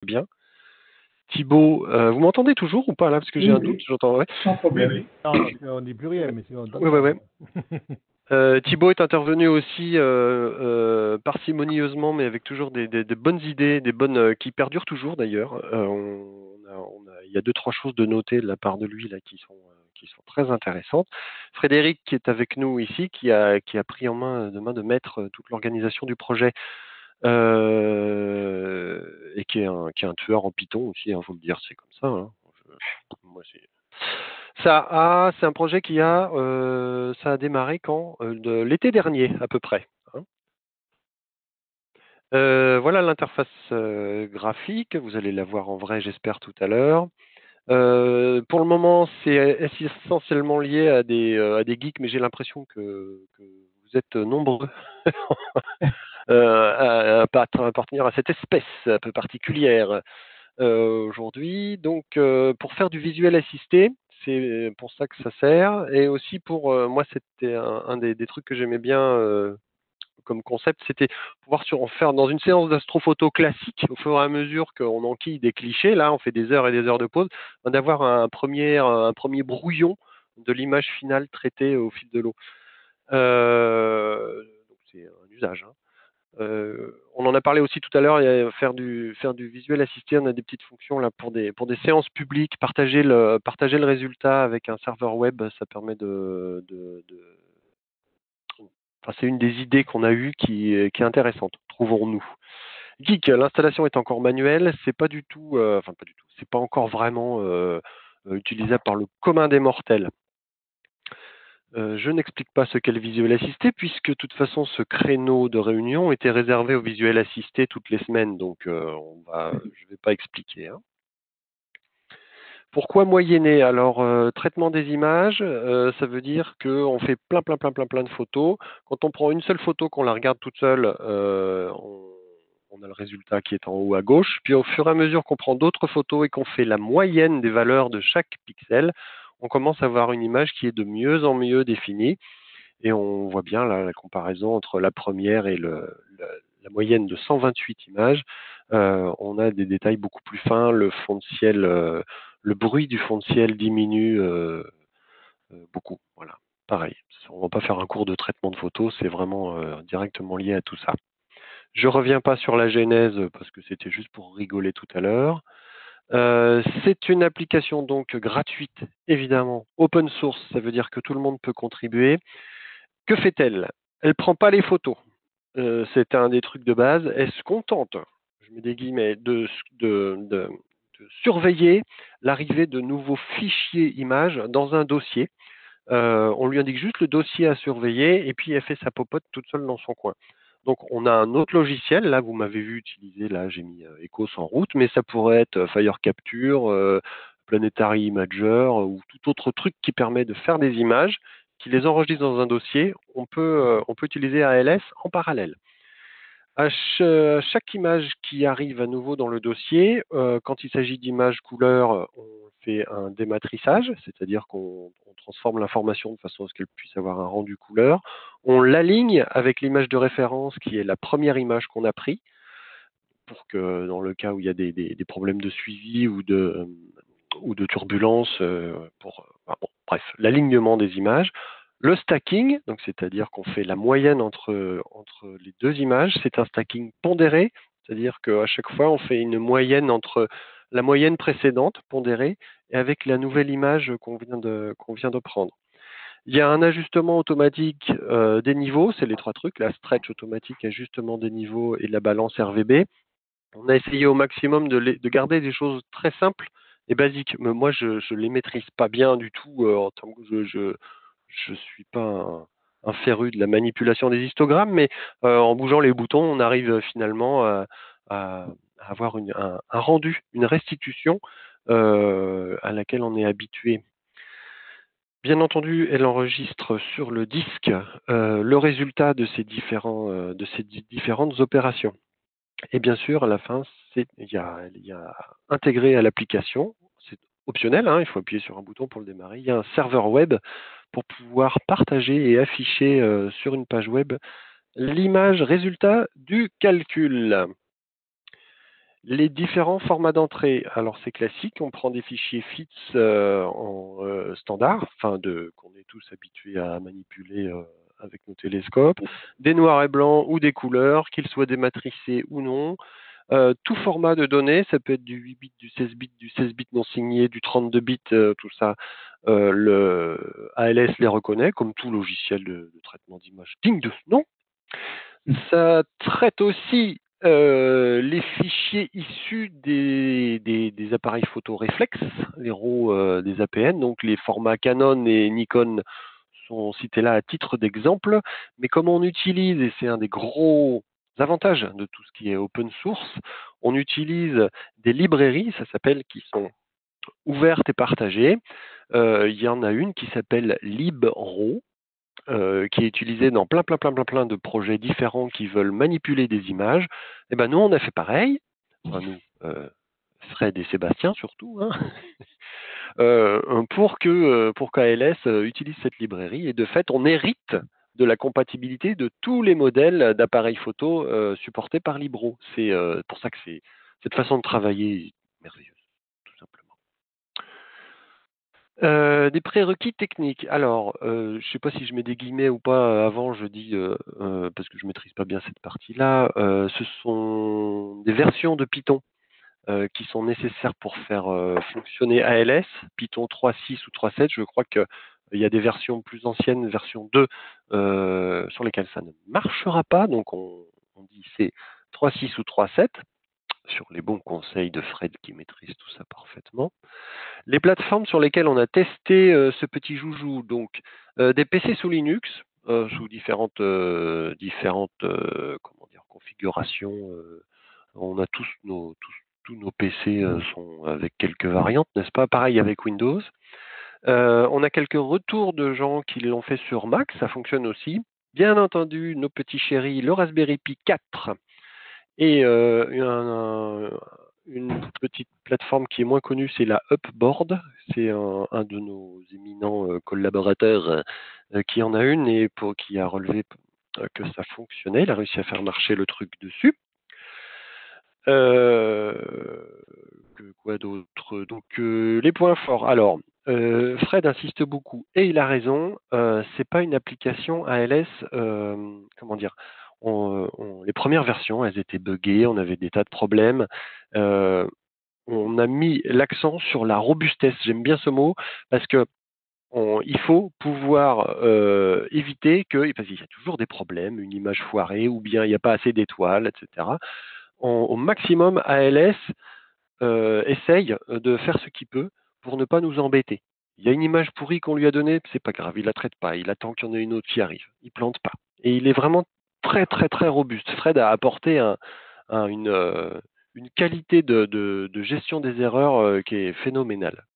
Bien. Thibaut, vous m'entendez toujours ou pas là? Parce que j'ai Oui, un doute, oui, j'entends. Ouais. sans problème. Non, parce qu'on dit plus rien, mais sinon on Ouais, ouais, t'entend. ouais. Thibaut est intervenu aussi parcimonieusement, mais avec toujours des bonnes idées, des bonnes qui perdurent toujours d'ailleurs. Il y a deux, trois choses de noter de la part de lui là qui sont très intéressantes. Frédéric qui est avec nous ici, qui a pris en main de maître toute l'organisation du projet et qui est un tueur en Python aussi, hein, faut le dire, c'est comme ça. Hein. Moi, c'est un projet ça a démarré quand de l'été dernier à peu près. Hein. Voilà l'interface graphique. Vous allez la voir en vrai, j'espère tout à l'heure. Pour le moment, c'est essentiellement lié à des geeks, mais j'ai l'impression que vous êtes nombreux à appartenir à cette espèce un peu particulière aujourd'hui. Donc, pour faire du visuel assisté, c'est pour ça que ça sert. Et aussi pour moi, c'était un des trucs que j'aimais bien comme concept, c'était pouvoir en faire dans une séance d'astrophoto classique, au fur et à mesure qu'on enquille des clichés. Là, on fait des heures et des heures de pause, d'avoir un premier brouillon de l'image finale traitée au fil de l'eau. Donc c'est un usage. Hein. On en a parlé aussi tout à l'heure, faire du visuel assisté, on a des petites fonctions là pour des séances publiques, partager le résultat avec un serveur web, ça permet enfin, c'est une des idées qu'on a eues qui est intéressante, trouvons-nous. Geek, l'installation est encore manuelle, c'est pas du tout, enfin pas du tout, c'est pas encore vraiment utilisable par le commun des mortels. Je n'explique pas ce qu'est le visuel assisté puisque de toute façon ce créneau de réunion était réservé au visuel assisté toutes les semaines, donc je ne vais pas expliquer. Hein. Pourquoi moyenner? Alors traitement des images, ça veut dire qu'on fait plein de photos. Quand on prend une seule photo, qu'on la regarde toute seule, on a le résultat qui est en haut à gauche. Puis au fur et à mesure qu'on prend d'autres photos et qu'on fait la moyenne des valeurs de chaque pixel, on commence à avoir une image qui est de mieux en mieux définie. Et on voit bien là, la comparaison entre la première et la moyenne de 128 images. On a des détails beaucoup plus fins. Le fond de ciel, le bruit du fond de ciel diminue beaucoup. Voilà, pareil. On ne va pas faire un cours de traitement de photos, c'est vraiment directement lié à tout ça. Je ne reviens pas sur la genèse parce que c'était juste pour rigoler tout à l'heure. C'est une application donc gratuite, évidemment, open source, ça veut dire que tout le monde peut contribuer. Que fait-elle? Elle prend pas les photos. C'est un des trucs de base. Elle se contente, je mets des guillemets, de surveiller l'arrivée de nouveaux fichiers images dans un dossier. On lui indique juste le dossier à surveiller et puis elle fait sa popote toute seule dans son coin. Donc on a un autre logiciel, là vous m'avez vu utiliser, là j'ai mis Ecos en route, mais ça pourrait être Fire Capture, Planetary Imager ou tout autre truc qui permet de faire des images, qui les enregistre dans un dossier. On peut utiliser ALS en parallèle. À chaque image qui arrive à nouveau dans le dossier, quand il s'agit d'images couleurs, on fait un dématrissage, c'est-à-dire qu'on transforme l'information de façon à ce qu'elle puisse avoir un rendu couleur. On l'aligne avec l'image de référence qui est la première image qu'on a prise, pour que dans le cas où il y a des problèmes de suivi ou de turbulence, bref, l'alignement des images. Le stacking, donc c'est-à-dire qu'on fait la moyenne entre les deux images, c'est un stacking pondéré, c'est-à-dire qu'à chaque fois on fait une moyenne entre la moyenne précédente pondérée et avec la nouvelle image qu'on vient de prendre. Il y a un ajustement automatique des niveaux, c'est les trois trucs, la stretch automatique, ajustement des niveaux et la balance RVB. On a essayé au maximum de garder des choses très simples et basiques. Mais moi, je ne les maîtrise pas bien du tout en tant que je suis pas un féru de la manipulation des histogrammes, mais en bougeant les boutons, on arrive finalement à avoir un rendu, une restitution à laquelle on est habitué. Bien entendu, elle enregistre sur le disque le résultat de ces différentes opérations. Et bien sûr, à la fin, il y a intégré à l'application, c'est optionnel, hein, il faut appuyer sur un bouton pour le démarrer, il y a un serveur web pour pouvoir partager et afficher sur une page web l'image résultat du calcul. Les différents formats d'entrée. Alors c'est classique, on prend des fichiers FITS en standard, qu'on est tous habitués à manipuler avec nos télescopes, des noirs et blancs ou des couleurs, qu'ils soient dématricés ou non. Tout format de données, ça peut être du 8 bits, du 16 bits, du 16 bits non signé, du 32 bits, tout ça. Le ALS les reconnaît comme tout logiciel de traitement d'image digne de ce nom. Ça traite aussi les fichiers issus des appareils photo réflexes, les RAW des APN, donc les formats Canon et Nikon sont cités là à titre d'exemple, mais comme on utilise, et c'est un des gros avantages de tout ce qui est open source, on utilise des librairies, ça s'appelle, qui sont ouvertes et partagées. Il y en a une qui s'appelle LibRAW, qui est utilisé dans plein de projets différents qui veulent manipuler des images. Et ben nous, on a fait pareil. Enfin, nous, Fred et Sébastien surtout, hein, pour qu'ALS utilise cette librairie. Et de fait, on hérite de la compatibilité de tous les modèles d'appareils photo supportés par Libro. C'est pour ça que cette façon de travailler est merveilleuse, tout simplement. Des prérequis techniques. Alors, je ne sais pas si je mets des guillemets ou pas avant, je dis, parce que je ne maîtrise pas bien cette partie-là, ce sont des versions de Python qui sont nécessaires pour faire fonctionner ALS, Python 3.6 ou 3.7. Je crois qu'il y a des versions plus anciennes, version 2, sur lesquelles ça ne marchera pas. Donc, on dit c'est 3.6 ou 3.7, sur les bons conseils de Fred qui maîtrise tout ça parfaitement. Les plateformes sur lesquelles on a testé ce petit joujou, donc des PC sous Linux, sous différentes configurations. On a tous nos PC sont avec quelques variantes, n'est-ce pas? Pareil avec Windows. On a quelques retours de gens qui l'ont fait sur Mac, ça fonctionne aussi. Bien entendu, nos petits chéris, le Raspberry Pi 4 et une petite plateforme qui est moins connue, c'est la Upboard. C'est un de nos éminents collaborateurs qui en a une et qui a relevé que ça fonctionnait. Il a réussi à faire marcher le truc dessus. Quoi d'autre? Donc les points forts. Alors, Fred insiste beaucoup et il a raison. C'est pas une application ALS. Comment dire? Les premières versions, elles étaient buggées. On avait des tas de problèmes. On a mis l'accent sur la robustesse. J'aime bien ce mot parce que il faut pouvoir éviter que, parce qu'il y a toujours des problèmes, une image foirée ou bien il n'y a pas assez d'étoiles, etc. Au maximum, ALS essaye de faire ce qu'il peut pour ne pas nous embêter. Il y a une image pourrie qu'on lui a donnée, c'est pas grave, il la traite pas, il attend qu'il y en ait une autre qui arrive, il plante pas. Et il est vraiment très robuste. Fred a apporté une qualité de gestion des erreurs qui est phénoménale.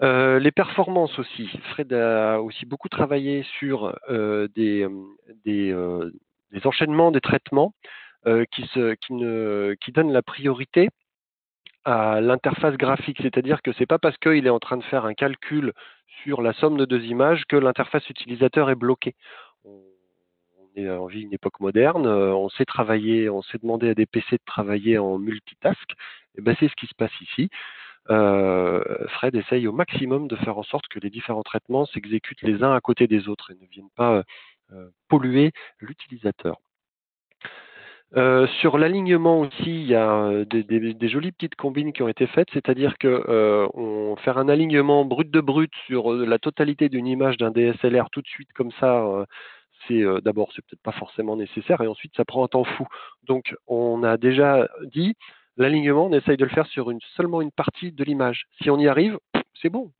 Les performances aussi. Fred a aussi beaucoup travaillé sur des enchaînements, des traitements qui donnent la priorité à l'interface graphique, c'est-à-dire que c'est pas parce qu'il est en train de faire un calcul sur la somme de deux images que l'interface utilisateur est bloquée. On vit une époque moderne, on sait travailler, on sait demander à des PC de travailler en multitask, et ben c'est ce qui se passe ici. Fred essaye au maximum de faire en sorte que les différents traitements s'exécutent les uns à côté des autres et ne viennent pas polluer l'utilisateur. Sur l'alignement aussi, il y a des jolies petites combines qui ont été faites, c'est-à-dire que faire un alignement brut de brut sur la totalité d'une image d'un DSLR tout de suite comme ça, d'abord c'est peut-être pas forcément nécessaire et ensuite ça prend un temps fou. Donc on a déjà dit l'alignement, on essaye de le faire sur seulement une partie de l'image. Si on y arrive, c'est bon.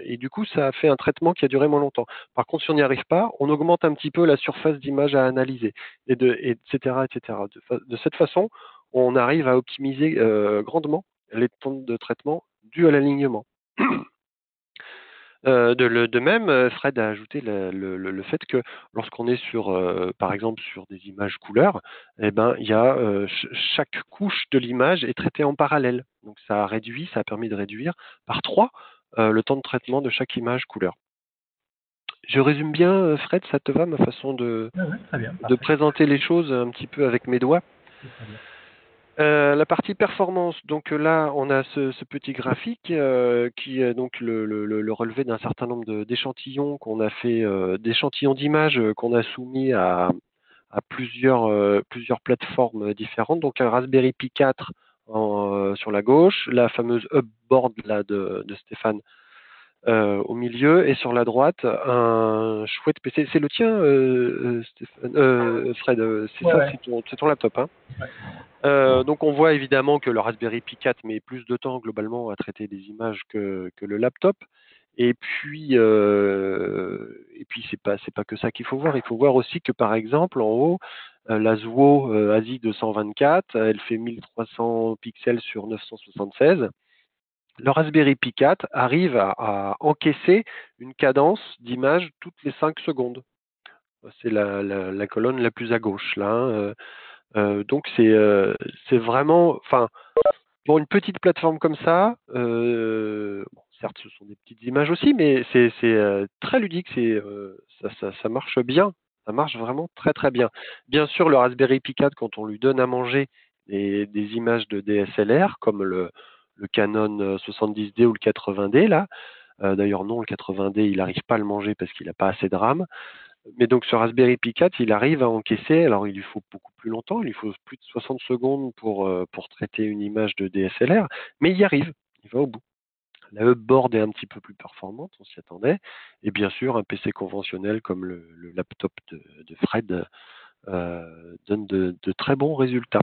Et du coup, ça a fait un traitement qui a duré moins longtemps. Par contre, si on n'y arrive pas, on augmente un petit peu la surface d'image à analyser, etc., etc. De cette façon, on arrive à optimiser grandement les temps de traitement dus à l'alignement. De même, Fred a ajouté le fait que lorsqu'on est par exemple, sur des images couleurs, eh ben, il y a chaque couche de l'image est traitée en parallèle. Donc ça a permis de réduire par 3 le temps de traitement de chaque image couleur. Je résume bien, Fred, ça te va ma façon Ouais, très bien, de présenter les choses un petit peu avec mes doigts? très bien. La partie performance, donc là, on a ce petit graphique qui est donc le relevé d'un certain nombre d'échantillons qu'on a fait, d'échantillons d'images qu'on a soumis à plusieurs plateformes différentes. Donc un Raspberry Pi 4 sur la gauche, la fameuse Hubboard là, de Stéphane au milieu, et sur la droite, un chouette PC. C'est le tien, Stéphane, Fred, c'est Ouais, ça, ouais. c'est ton laptop, hein. Ouais. Donc on voit évidemment que le Raspberry Pi 4 met plus de temps globalement à traiter des images que le laptop. Et puis c'est pas que ça qu'il faut voir. Il faut voir aussi que par exemple en haut, la ZWO ASIC 224, elle fait 1300 pixels sur 976. Le Raspberry Pi 4 arrive à encaisser une cadence d'image toutes les 5 secondes. C'est la colonne la plus à gauche là, hein. Donc c'est vraiment, enfin, pour une petite plateforme comme ça, bon, certes ce sont des petites images aussi, mais c'est très ludique, ça marche bien, ça marche vraiment très très bien. Bien sûr, le Raspberry Pi 4, quand on lui donne à manger des images de DSLR comme le Canon 70D ou le 80D là, d'ailleurs non, le 80D il n'arrive pas à le manger parce qu'il n'a pas assez de RAM. Mais donc ce Raspberry Pi 4, il arrive à encaisser, alors il lui faut beaucoup plus longtemps, il lui faut plus de 60 secondes pour traiter une image de DSLR, mais il y arrive, il va au bout. La Hubboard est un petit peu plus performante, on s'y attendait, et bien sûr un PC conventionnel comme le laptop de Fred donne de très bons résultats.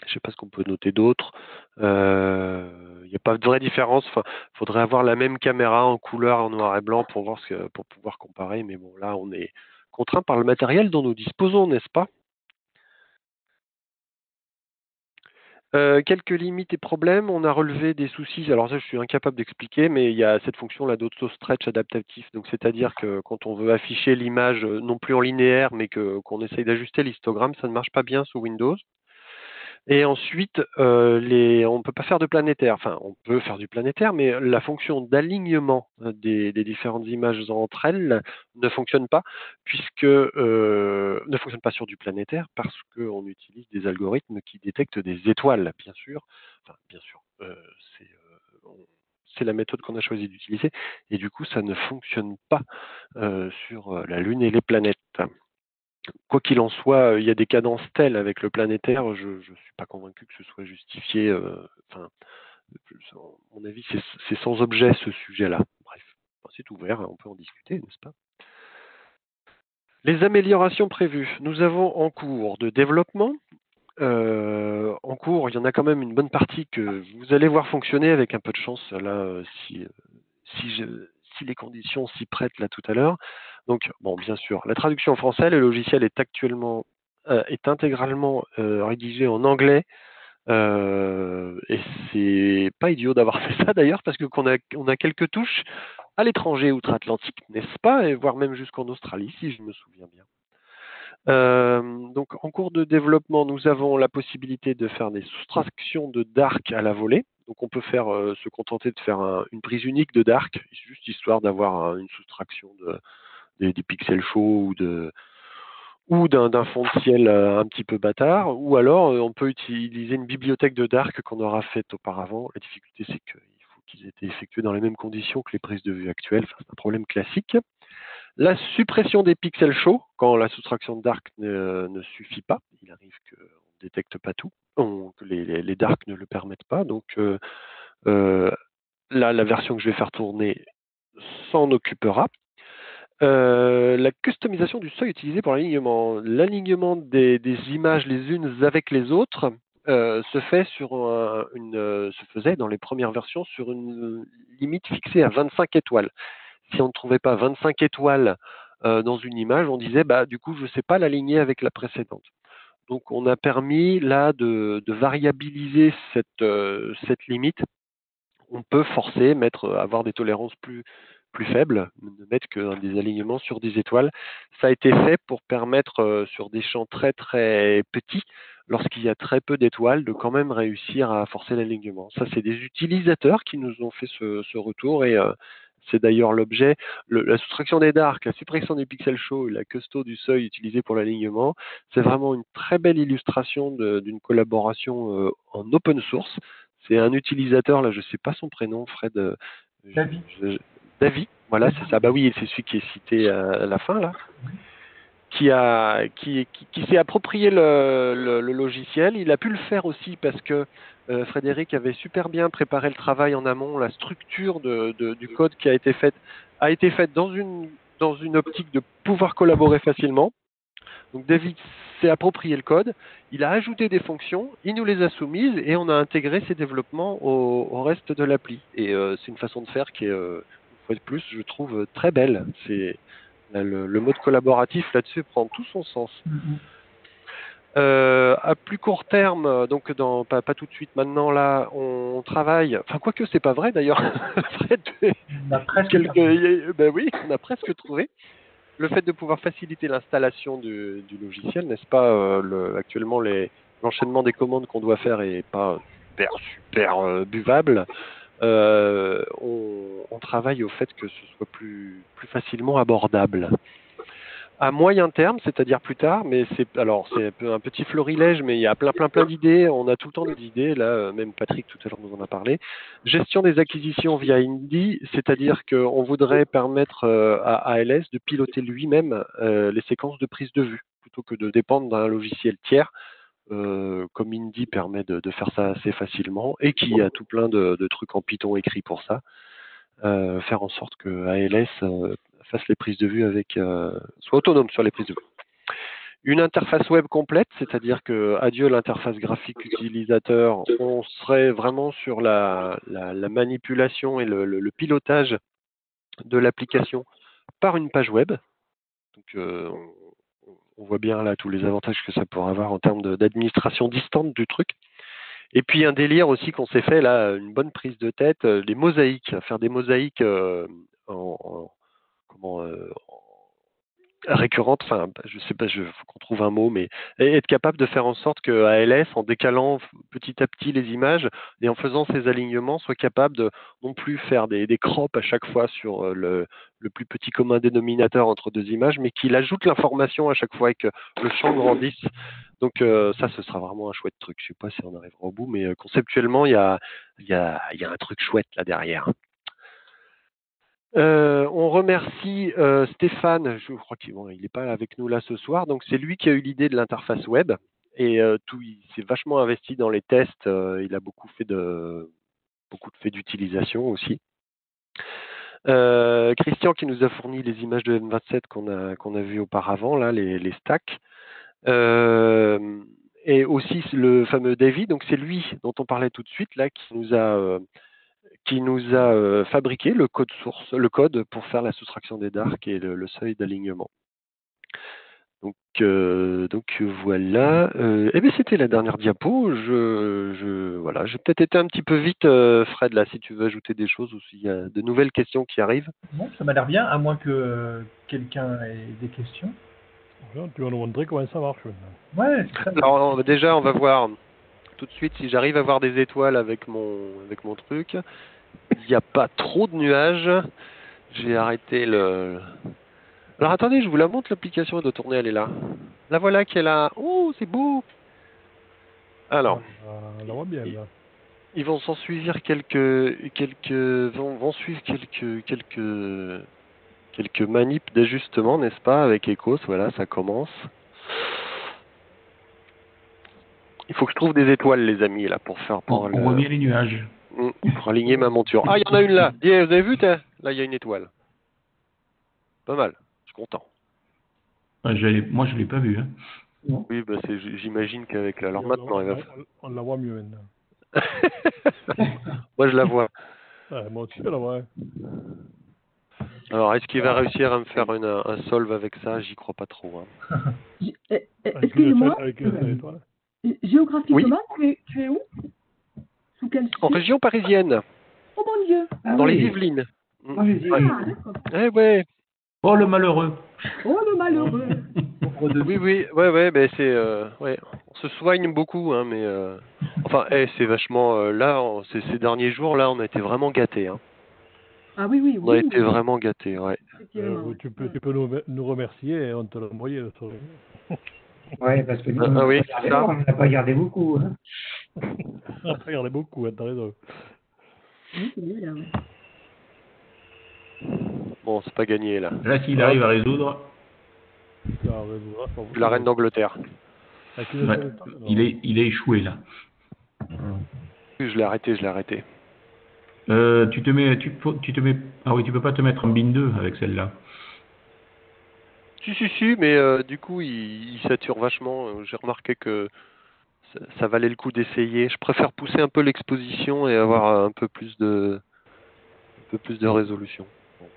Je ne sais pas ce qu'on peut noter d'autre. Il n'y a pas de vraie différence. Enfin, il faudrait avoir la même caméra en couleur, en noir et blanc pour pouvoir comparer. Mais bon, là, on est contraint par le matériel dont nous disposons, n'est-ce pas? Quelques limites et problèmes. On a relevé des soucis. Alors ça, je suis incapable d'expliquer, mais il y a cette fonction-là d'auto-stretch adaptatif. Donc, c'est-à-dire que quand on veut afficher l'image non plus en linéaire, mais qu'on essaye d'ajuster l'histogramme, ça ne marche pas bien sous Windows. Et ensuite, on ne peut pas faire de planétaire. Enfin, on peut faire du planétaire, mais la fonction d'alignement des différentes images entre elles ne fonctionne pas, puisque ne fonctionne pas sur du planétaire parce qu'on utilise des algorithmes qui détectent des étoiles, bien sûr. Enfin, bien sûr, c'est c'est la méthode qu'on a choisi d'utiliser, et du coup, ça ne fonctionne pas sur la Lune et les planètes. Quoi qu'il en soit, il y a des cadences telles avec le planétaire, je ne suis pas convaincu que ce soit justifié. Enfin, à mon avis, c'est sans objet ce sujet-là. Bref, enfin, c'est ouvert, hein, on peut en discuter, n'est-ce pas? Les améliorations prévues. Nous avons en cours de développement. En cours, il y en a quand même une bonne partie que vous allez voir fonctionner avec un peu de chance, là, si, si les conditions s'y prêtent là tout à l'heure. Donc, bon, bien sûr, la traduction en français, le logiciel est intégralement rédigé en anglais. Et c'est pas idiot d'avoir fait ça d'ailleurs, parce que on a quelques touches à l'étranger outre-Atlantique, n'est-ce pas, et voire même jusqu'en Australie, si je me souviens bien. Donc, en cours de développement, nous avons la possibilité de faire des soustractions de Dark à la volée. Donc, on peut se contenter de faire une prise unique de Dark, juste histoire d'avoir une soustraction des pixels chauds ou d'un fond de ciel un petit peu bâtard. Ou alors, on peut utiliser une bibliothèque de Dark qu'on aura faite auparavant. La difficulté, c'est qu'il faut qu'ils aient été effectués dans les mêmes conditions que les prises de vue actuelles. Enfin, c'est un problème classique. La suppression des pixels chauds, quand la soustraction de dark ne suffit pas, il arrive qu'on ne détecte pas tout, que les dark ne le permettent pas. Donc euh, là, la version que je vais faire tourner s'en occupera. La customisation du seuil utilisé pour l'alignement. L'alignement des images les unes avec les autres se faisait dans les premières versions sur une limite fixée à 25 étoiles. Si on ne trouvait pas 25 étoiles dans une image, on disait bah du coup je ne sais pas l'aligner avec la précédente. Donc on a permis là de variabiliser cette limite. On peut avoir des tolérances plus faibles, ne mettre que des alignements sur des étoiles. Ça a été fait pour permettre sur des champs très très petits, lorsqu'il y a très peu d'étoiles, de quand même réussir à forcer l'alignement. Ça, c'est des utilisateurs qui nous ont fait ce retour, et C'est d'ailleurs l'objet, la soustraction des darks, la suppression des pixels chauds et la custo du seuil utilisé pour l'alignement. C'est vraiment une très belle illustration d'une collaboration en open source. C'est un utilisateur, là je ne sais pas son prénom, Fred. David. David, voilà, c'est ça. Bah oui, c'est celui qui est cité à la fin là. Qui s'est approprié le logiciel. Il a pu le faire aussi parce que Frédéric avait super bien préparé le travail en amont. La structure du code qui a été faite dans une optique de pouvoir collaborer facilement. Donc David s'est approprié le code, il a ajouté des fonctions, il nous les a soumises et on a intégré ces développements au reste de l'appli. Et c'est une façon de faire qui est, une fois de plus, je trouve très belle. Le mode collaboratif là-dessus prend tout son sens. À plus court terme, donc pas tout de suite maintenant là, on travaille. Enfin quoique c'est pas vrai d'ailleurs. Fred, On a presque ben oui, on a presque trouvé. Le fait de pouvoir faciliter l'installation du logiciel, n'est-ce pas, actuellement l'enchaînement des commandes qu'on doit faire est pas super buvable. On travaille au fait que ce soit plus facilement abordable. À moyen terme, c'est-à-dire plus tard, mais c'est un petit florilège, mais il y a plein d'idées. On a tout le temps des idées. Là, même Patrick tout à l'heure nous en a parlé. Gestion des acquisitions via Indy, c'est-à-dire qu'on voudrait permettre à ALS de piloter lui-même les séquences de prise de vue, plutôt que de dépendre d'un logiciel tiers, comme Indy permet de faire ça assez facilement, et qui a tout plein de trucs en Python écrits pour ça. Faire en sorte que ALS fasse les prises de vue soit autonome sur les prises de vue. Une interface web complète, c'est-à-dire que adieu l'interface graphique utilisateur, on serait vraiment sur la manipulation et le pilotage de l'application par une page web. Donc on voit bien là tous les avantages que ça pourrait avoir en termes d'administration distante du truc. Et puis un délire aussi qu'on s'est fait là, une bonne prise de tête, les mosaïques, faire des mosaïques récurrentes, enfin je sais pas, faut qu'on trouve un mot, mais être capable de faire en sorte que ALS, en décalant petit à petit les images et en faisant ces alignements, soit capable de non plus faire des crops à chaque fois sur le plus petit commun dénominateur entre deux images, mais qu'il ajoute l'information à chaque fois et que le champ grandisse. Donc ça, ce sera vraiment un chouette truc. Je sais pas si on arrivera au bout, mais conceptuellement, il y a un truc chouette là derrière. On remercie Stéphane, je crois qu'il n'est pas avec nous là ce soir, donc c'est lui qui a eu l'idée de l'interface web et il s'est vachement investi dans les tests, il a beaucoup fait d'utilisation aussi. Christian qui nous a fourni les images de M27 qu'on a vues auparavant, là, les stacks. Et aussi le fameux David, donc c'est lui dont on parlait tout de suite là, qui nous a fabriqué le code source, le code pour faire la soustraction des darks et le seuil d'alignement. Donc voilà. Eh bien c'était la dernière diapo. Voilà, j'ai peut-être été un petit peu vite, Fred, là, si tu veux ajouter des choses ou s'il y a de nouvelles questions qui arrivent. Non, ça m'a l'air bien, à moins que quelqu'un ait des questions. Tu vas nous montrer comment ça marche maintenant. Ouais, c'est ça. Alors déjà, on va voir tout de suite si j'arrive à voir des étoiles avec mon truc. Il n'y a pas trop de nuages. J'ai arrêté le... Alors attendez, je vous la montre, l'application de tourner, elle est là. La voilà qui est là. Oh, c'est beau. Alors, On la voit bien là. ils vont s'en suivre vont suivre quelques manips d'ajustement, n'est-ce pas, avec Ecos. Voilà, ça commence. Il faut que je trouve des étoiles, les amis, là, pour faire... On voit bien les nuages. Pour aligner ma monture. Ah, il y en a une là. Vous avez vu, là, il y a une étoile. Pas mal. Je suis content. Moi, je l'ai pas vu. Hein. Oui, bah j'imagine qu'avec la... Alors maintenant, on la voit mieux maintenant. Moi, je la vois. Ouais, moi aussi, je la vois. Alors, est-ce qu'il va réussir à me faire un solve avec ça? J'y crois pas trop. Hein. Excusez-moi. Géographiquement, oui. tu es où? Sous quel En région parisienne. Oh mon Dieu. Dans les Yvelines. Ah, d'accord. Eh ouais. Oh, le malheureux. Oh, le malheureux. Oui, ouais, ben c'est... ouais. On se soigne beaucoup, hein, mais... Enfin, c'est vachement... là, ces derniers jours, là, on a été vraiment gâtés. Hein. Ah oui, oui, On a oui, été vraiment gâtés, ouais. effectivement. Ouais. Tu peux nous remercier et on te l'a envoyé le soir. Ouais, parce que nous, on Ah n'a oui, pas c'est gardé, ça. on n'a pas gardé beaucoup. Hein. Après, il y en a beaucoup, hein, t'as raison. Oui, c'est bien là, ouais. Bon, c'est pas gagné là. Là, s'il Hop, arrive à résoudre, Ça résoudra pas beaucoup. la reine d'Angleterre. Avec une ouais, seule étoile, non. il est échoué là. Je l'ai arrêté, je l'ai arrêté. Tu te mets. Ah oui, tu peux pas te mettre en bin 2 avec celle-là. Si, mais du coup, il sature vachement. J'ai remarqué que ça valait le coup d'essayer. Je préfère pousser un peu l'exposition et avoir un peu plus de résolution. Bon.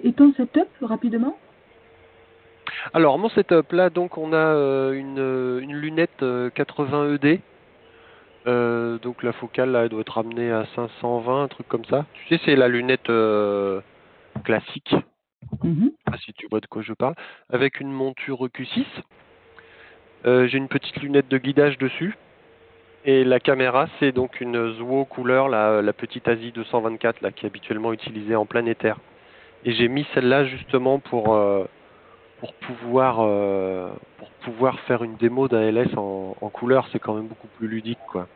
Et ton setup, rapidement? Alors, mon setup, là, donc, on a une lunette 80 ED. Donc, la focale, là, elle doit être ramenée à 520, un truc comme ça. Tu sais, c'est la lunette classique. Mhm. Je sais pas si tu vois de quoi je parle. Avec une monture Q6. J'ai une petite lunette de guidage dessus. Et la caméra, c'est donc une Zuo couleur, la petite Asie 224, là, qui est habituellement utilisée en planétaire. Et j'ai mis celle-là justement pour pouvoir faire une démo d'un LS en couleur. C'est quand même beaucoup plus ludique, quoi.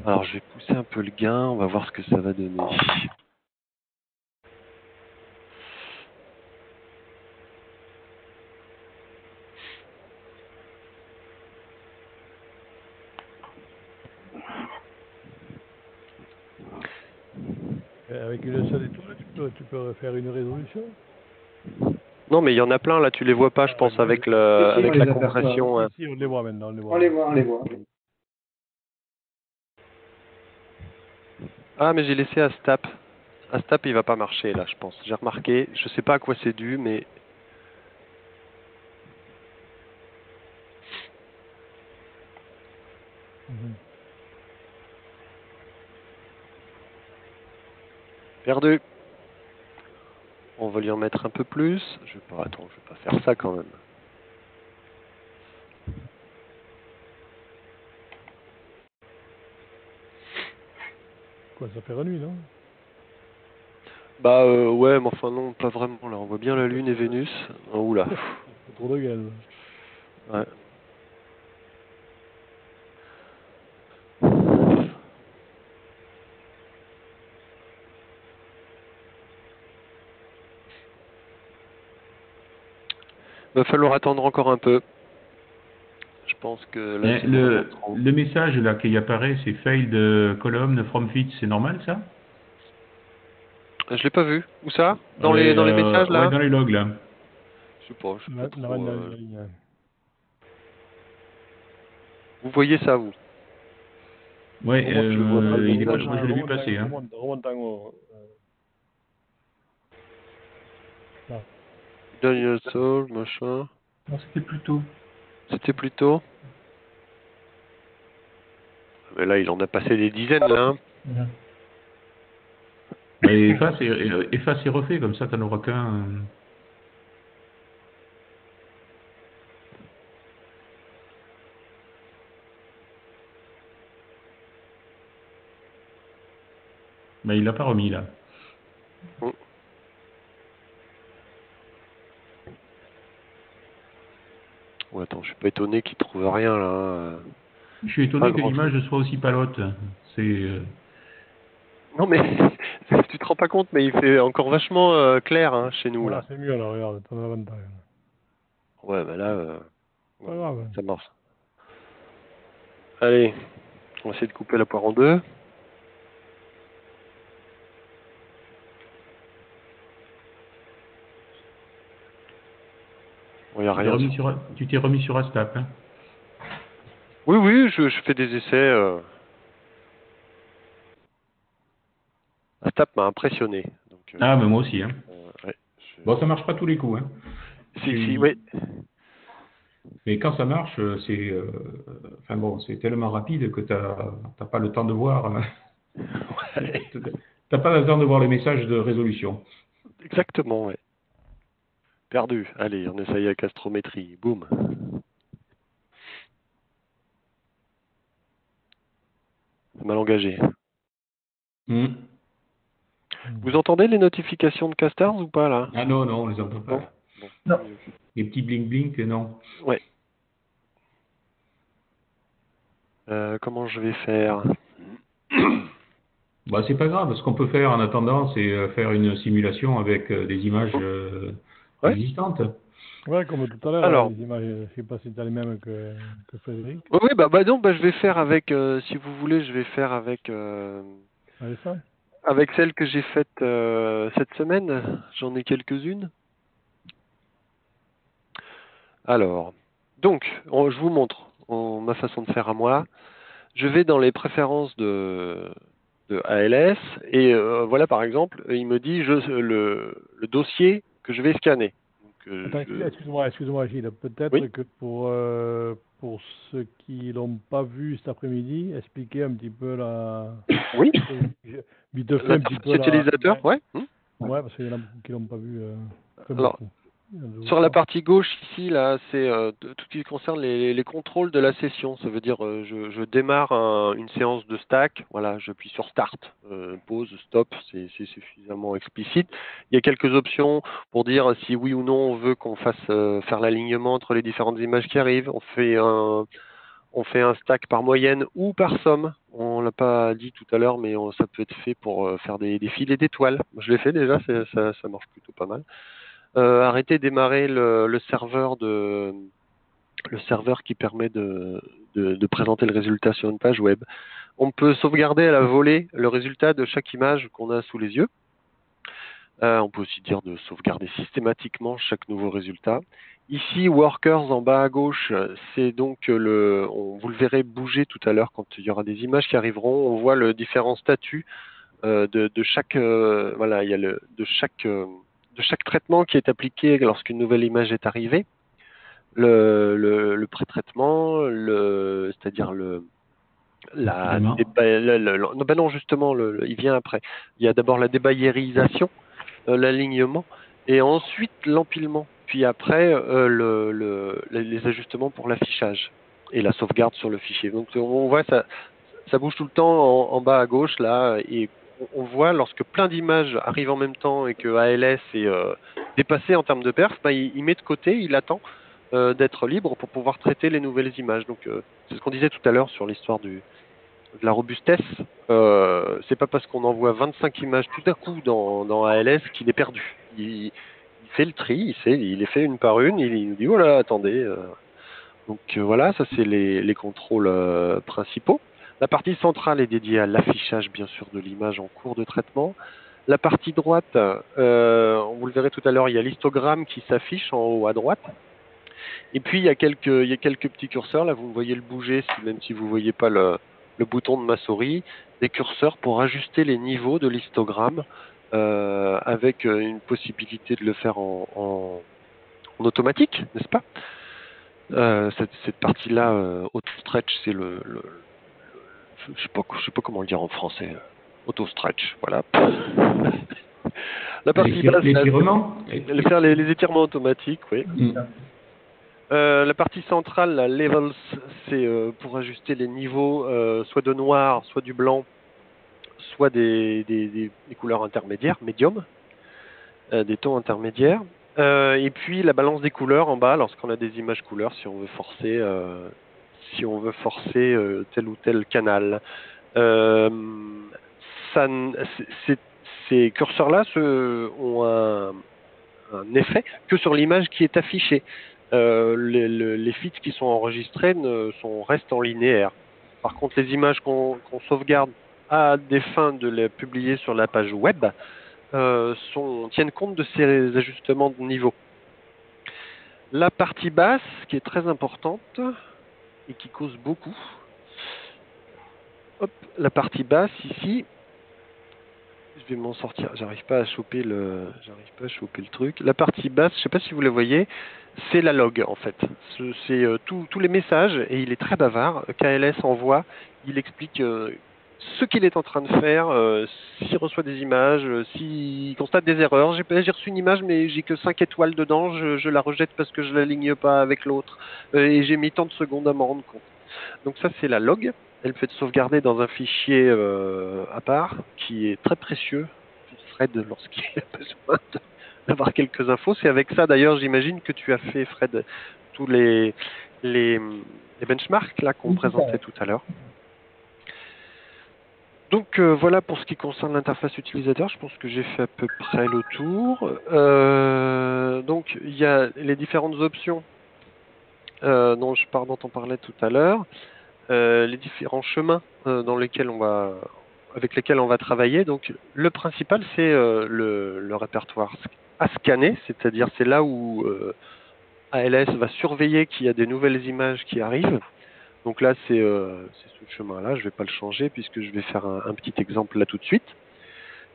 Alors, je vais pousser un peu le gain. On va voir ce que ça va donner. Avec une seule étoile, tu peux faire une résolution. Non, mais il y en a plein, là. Tu les vois pas, je pense, avec avec on la les aperçoit. compression. Hein. Si, on les voit maintenant, on les voit. On les voit, on les voit. Ah, mais j'ai laissé Astap. Astap, il va pas marcher, là, je pense. J'ai remarqué. Je sais pas à quoi c'est dû, mais... Mhm. Perdu. On va lui en mettre un peu plus. Je vais pas... Attends, je vais pas faire ça, quand même. Quoi, ça fait la nuit, non? Bah, ouais, mais enfin, non, pas vraiment, là. On voit bien la Lune et Vénus. Oh, oula. C'est trop de gaz. Ouais. Va falloir attendre encore un peu. Je pense que là, c'est vraiment trop. Le message là qui apparaît, c'est failed column from fit, c'est normal ça? Je l'ai pas vu. Où ça? Dans les messages, là? Ouais, dans les logs là. Je sais pas, je sais La pas trop. reine dans la ligne. Vous voyez ça, vous? Ouais, Comment tu le vois pas, le moi message je l'ai vu passer. Hein. Remonte en haut. Là. Daniel Soul, machin. Non, c'était plus tôt. C'était plus tôt? Mais là, il en a passé des dizaines, là. Hein. Mhm. Mais efface et refait, comme ça t'en auras qu'un. Mais il l'a pas remis là. Mm. Ouais, attends, je suis pas étonné qu'il trouve rien, là. Je suis Pas étonné que grand l'image soit aussi palote. C'est. Non, mais tu te rends pas compte, mais il fait encore vachement clair, hein, chez nous, Voilà, là. c'est mieux là, regarde, t'en as l'avantage. Ouais, bah là, Pas grave. ça marche. Allez, on va essayer de couper la poire en deux. Bon, y a rien. Tu t'es remis sur Astap. Hein. Oui, je fais des essais. Astap m'a impressionné. Donc, Ah, mais moi aussi. Hein. ouais, Bon, ça marche pas tous les coups. Hein. Si, oui. Mais quand ça marche, c'est, enfin bon, c'est tellement rapide que t'as pas le temps de voir. Ouais, T'as pas le temps de voir les messages de résolution. exactement, ouais. Perdu. Allez, on essaye avec astrométrie. Boum. Mal engagé. Hmm. Vous entendez les notifications de Castars ou pas là? Ah non, non, on les entend pas. Non. Bon. Non. Les petits blink-blink, non. Ouais. Comment je vais faire? Bah, c'est pas grave. Ce qu'on peut faire en attendant, c'est faire une simulation avec des images Ouais. existantes. Ouais, comme tout à l'heure, Alors. les images, je sais pas si t'as les mêmes que Frédéric. Oui, non, je vais faire avec, si vous voulez, je vais faire avec, Allez, ça. avec celle que j'ai faite cette semaine. J'en ai quelques-unes. Alors, donc, je vous montre ma façon de faire à moi. Je vais dans les préférences de ALS et voilà, par exemple, il me dit le dossier que je vais scanner. Donc, Attends, excuse-moi, Gilles. Peut-être Oui. que pour ceux qui l'ont pas vu cet après-midi, expliquer un petit peu Oui. vite fait un petit peu Utilisateur, ouais. Ouais, parce qu'il y en a beaucoup qui l'ont pas vu. Alors, beaucoup. sur la partie gauche ici, là, c'est tout ce qui concerne les contrôles de la session. Ça veut dire je démarre une séance de stack. Voilà, j'appuie sur Start, pause, stop. C'est suffisamment explicite. Il y a quelques options pour dire si oui ou non on veut qu'on fasse faire l'alignement entre les différentes images qui arrivent. On fait un stack par moyenne ou par somme. On l'a pas dit tout à l'heure, mais ça peut être fait pour faire des filets d'étoiles. Je l'ai fait déjà, ça marche plutôt pas mal. Arrêter démarrer le serveur qui permet de présenter le résultat sur une page web. On peut sauvegarder à la volée le résultat de chaque image qu'on a sous les yeux. On peut aussi dire de sauvegarder systématiquement chaque nouveau résultat. Ici, Workers en bas à gauche, c'est donc vous le verrez bouger tout à l'heure quand il y aura des images qui arriveront. On voit le différent statut de chaque voilà, il y a de chaque traitement qui est appliqué lorsqu'une nouvelle image est arrivée. Le pré-traitement, c'est-à-dire non, justement, il vient après. Il y a d'abord la débayerisation, l'alignement, et ensuite l'empilement. Puis après, les ajustements pour l'affichage et la sauvegarde sur le fichier. Donc on voit ça bouge tout le temps en bas à gauche là, et on voit lorsque plein d'images arrivent en même temps et que ALS est dépassé en termes de perf, il met de côté, il attend d'être libre pour pouvoir traiter les nouvelles images. Donc c'est ce qu'on disait tout à l'heure sur l'histoire de la robustesse. C'est pas parce qu'on envoie 25 images tout à coup dans ALS qu'il est perdu. Il fait le tri, il les fait une par une, il nous dit voilà, attendez. Donc voilà, ça c'est les contrôles principaux. La partie centrale est dédiée à l'affichage, bien sûr, de l'image en cours de traitement. La partie droite, vous le verrez tout à l'heure, il y a l'histogramme qui s'affiche en haut à droite. Et puis il y a quelques petits curseurs. Là, vous me voyez le bouger, même si vous ne voyez pas le bouton de ma souris. Des curseurs pour ajuster les niveaux de l'histogramme avec une possibilité de le faire en automatique, n'est-ce pas? Cette partie-là, auto-stretch, c'est je sais pas comment le dire en français. Auto-stretch, voilà. La partie basse, les étirements faire les étirements automatiques, oui. La partie centrale, la levels, c'est pour ajuster les niveaux, soit de noir, soit du blanc, soit des couleurs intermédiaires, médium, des tons intermédiaires. Et puis la balance des couleurs en bas, lorsqu'on a des images couleurs, si on veut forcer tel ou tel canal. Ces curseurs-là ont un effet que sur l'image qui est affichée. Les feeds qui sont enregistrés restent en linéaire. Par contre, les images qu'on sauvegarde à des fins de les publier sur la page web tiennent compte de ces ajustements de niveau. La partie basse, qui est très importante et qui cause beaucoup. Hop, la partie basse ici. Je vais m'en sortir. J'arrive pas à choper le truc. La partie basse, je sais pas si vous la voyez, c'est la log en fait. C'est tous les messages et il est très bavard. KLS envoie, il explique ce qu'il est en train de faire, s'il reçoit des images, s'il constate des erreurs. J'ai reçu une image mais j'ai que 5 étoiles dedans, je la rejette parce que je l'aligne pas avec l'autre et j'ai mis tant de secondes à m'en rendre compte. Donc ça c'est la log. elle peut être sauvegardée dans un fichier à part, qui est très précieux pour Fred lorsqu'il a besoin d'avoir quelques infos. C'est avec ça d'ailleurs, j'imagine que tu as fait, Fred, tous les benchmarks là qu'on Oui, c'est ça, présentait ouais. tout à l'heure. Donc voilà pour ce qui concerne l'interface utilisateur, je pense que j'ai fait à peu près le tour. Donc il y a les différentes options dont on parlait tout à l'heure, les différents chemins avec lesquels on va travailler. Donc le principal c'est le répertoire à scanner, c'est-à-dire c'est là où ALS va surveiller qu'il y a des nouvelles images qui arrivent. Donc là, c'est ce chemin-là. Je ne vais pas le changer puisque je vais faire un petit exemple là tout de suite.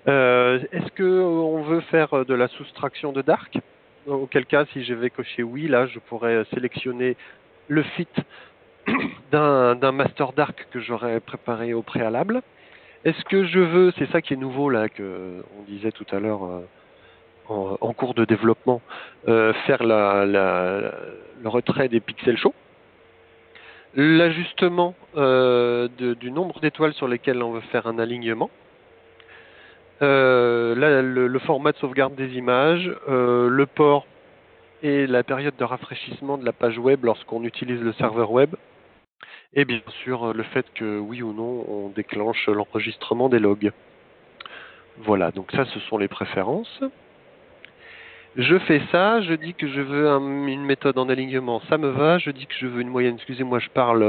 Est-ce qu'on veut faire de la soustraction de dark? Auquel cas, si je vais cocher oui, là, je pourrais sélectionner le fit d'un master dark que j'aurais préparé au préalable. Est-ce que je veux, c'est ça qui est nouveau là, que on disait tout à l'heure en cours de développement, faire le retrait des pixels chauds, l'ajustement du nombre d'étoiles sur lesquelles on veut faire un alignement, là, le format de sauvegarde des images, le port et la période de rafraîchissement de la page web lorsqu'on utilise le serveur web, et bien sûr le fait que oui ou non on déclenche l'enregistrement des logs. Voilà, donc ça ce sont les préférences. Je fais ça, je dis que je veux une méthode en alignement, ça me va. Je dis que je veux une moyenne. Excusez-moi, je parle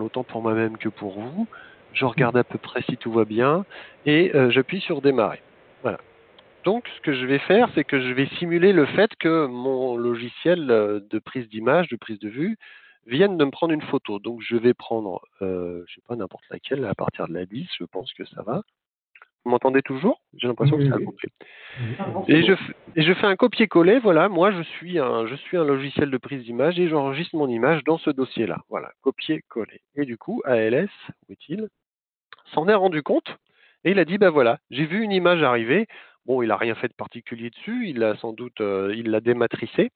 autant pour moi-même que pour vous. Je regarde à peu près si tout va bien et j'appuie sur démarrer. Voilà. Donc, ce que je vais faire, c'est que je vais simuler le fait que mon logiciel de prise d'image, de prise de vue, vienne de me prendre une photo. Donc, je vais prendre, je sais pas, n'importe laquelle, à partir de la 10, je pense que ça va. Vous m'entendez toujours? J'ai l'impression que ça a coupé. Et je fais un copier-coller, voilà, moi je suis un logiciel de prise d'image et j'enregistre mon image dans ce dossier-là. Voilà, copier-coller. Et du coup, ALS, où est-il, s'en est rendu compte et il a dit, bah voilà, j'ai vu une image arriver. Bon, il n'a rien fait de particulier dessus, il a sans doute, il l'a dématricé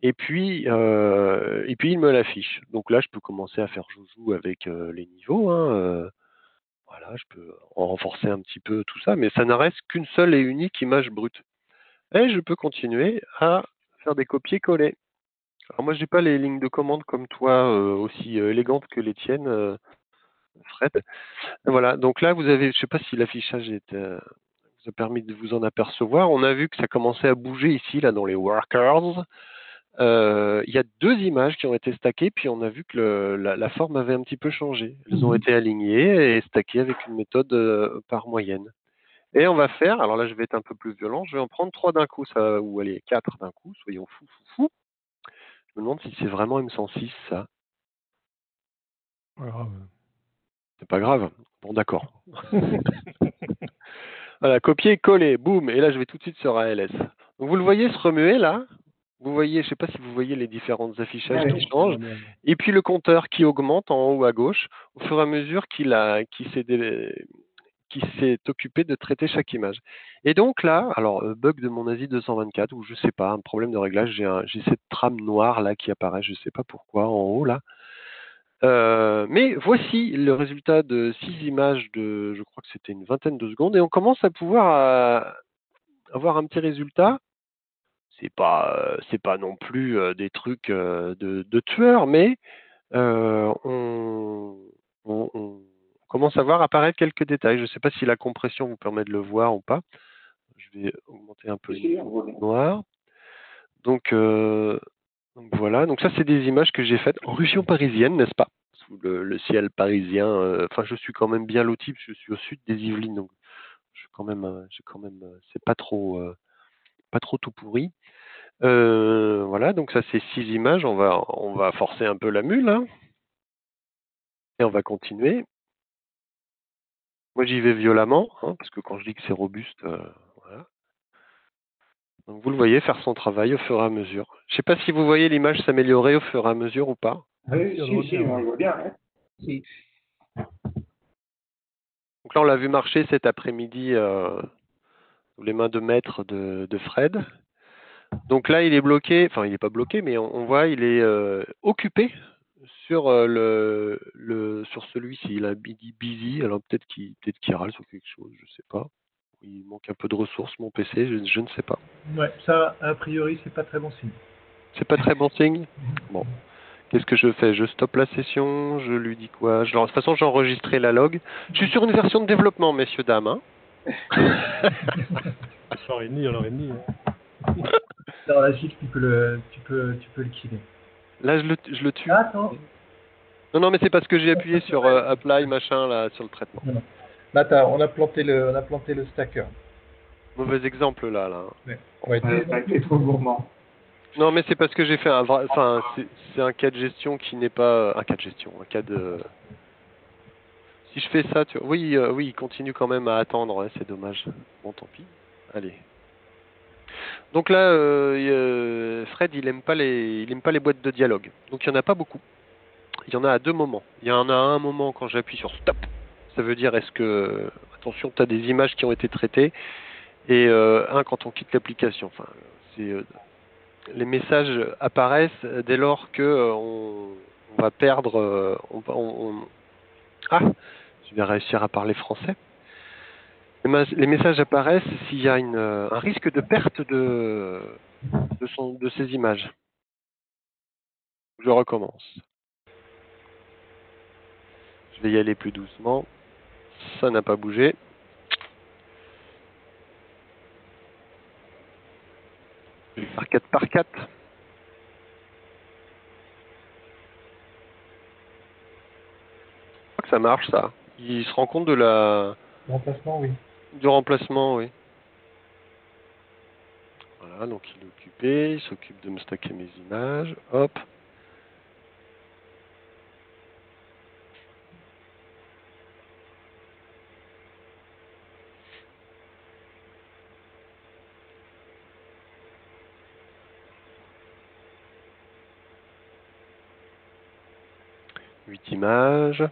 et puis il me l'affiche. Donc là, je peux commencer à faire joujou avec les niveaux, hein, voilà, je peux en renforcer un petit peu tout ça, mais ça n'en reste qu'une seule et unique image brute. Et je peux continuer à faire des copier-coller. Alors moi, j'ai pas les lignes de commande comme toi, aussi élégantes que les tiennes, Fred. Voilà, donc là, vous avez, je sais pas si l'affichage vous a permis de vous en apercevoir. On a vu que ça commençait à bouger ici, là, dans les workers. Il y a deux images qui ont été stackées, puis on a vu que la forme avait un petit peu changé. Elles ont été alignées et stackées avec une méthode par moyenne. Et on va faire, alors là je vais être un peu plus violent, je vais en prendre 3 d'un coup, ça, ou allez, 4 d'un coup, soyons fous. Je me demande si c'est vraiment M106 ça. Pas grave. C'est pas grave. Bon d'accord. Voilà, copier, coller, boum, et là je vais tout de suite sur ALS. Donc vous le voyez se remuer là. Vous voyez, je sais pas si vous voyez les différents affichages qui changent, et puis le compteur qui augmente en haut à gauche au fur et à mesure qu'il s'est occupé de traiter chaque image. Et donc là, alors bug de mon ASI 224 ou je sais pas, un problème de réglage, j'ai cette trame noire là qui apparaît, je sais pas pourquoi en haut là. Mais voici le résultat de 6 images de, je crois que c'était une vingtaine de secondes, et on commence à pouvoir avoir un petit résultat. C'est pas non plus des trucs de tueurs, mais on commence à voir apparaître quelques détails. Je ne sais pas si la compression vous permet de le voir ou pas. Je vais augmenter un peu le noir. Donc voilà. Donc ça, c'est des images que j'ai faites en région parisienne, n'est-ce pas? Sous le ciel parisien. Enfin, je suis quand même bien loti, parce que je suis au sud des Yvelines, donc c'est pas trop tout pourri. Voilà, donc ça c'est 6 images. On va forcer un peu la mule, hein, et on va continuer. Moi j'y vais violemment, hein, parce que quand je dis que c'est robuste, voilà. Donc vous le voyez faire son travail au fur et à mesure. Je ne sais pas si vous voyez l'image s'améliorer au fur et à mesure ou pas. Oui, si, on le voit bien. Hein. Si. Donc là on l'a vu marcher cet après-midi sous les mains de maître de Fred. Donc là il est bloqué, enfin il n'est pas bloqué, mais on voit il est occupé sur sur celui-ci, il a dit busy, alors peut-être qu'il râle sur quelque chose, je sais pas. Il manque un peu de ressources, mon PC, je ne sais pas. Ouais, ça, a priori, c'est pas très bon signe. C'est pas très bon signe? Bon. Qu'est-ce que je fais? Je stoppe la session, je lui dis quoi? De toute façon, j'ai enregistré la log. Je suis sur une version de développement, messieurs, dames. Hein. On l'aurait dit. Dans la gif, tu peux le killer. Là, je le tue. Attends. Non, mais c'est parce que j'ai appuyé sur apply, machin, là, sur le traitement. Non. Là, on a planté le stacker. Mauvais exemple, là. Ouais. Ça a été trop gourmand. Non, mais c'est parce que j'ai fait enfin, c'est un cas de gestion qui n'est pas un cas de gestion, un cas de. Si je fais ça, tu vois, oui, il continue quand même à attendre. Ouais, c'est dommage. Bon, tant pis. Allez. Donc là, Fred, il aime pas les boîtes de dialogue. Donc il y en a pas beaucoup. Il y en a à deux moments. Il y en a un moment quand j'appuie sur stop. Ça veut dire attention, tu as des images qui ont été traitées. Et un quand on quitte l'application. Enfin, les messages apparaissent dès lors que on va perdre. Je vais réussir à parler français. Les messages apparaissent s'il y a un risque de perte de ces images. Je recommence. Je vais y aller plus doucement. Ça n'a pas bougé. Je vais faire 4 par 4. Je crois que ça marche, ça. Il se rend compte de Remplacement, oui. du remplacement, oui. Voilà, donc il est occupé. Il s'occupe de me stacker mes images. Hop. Huit images.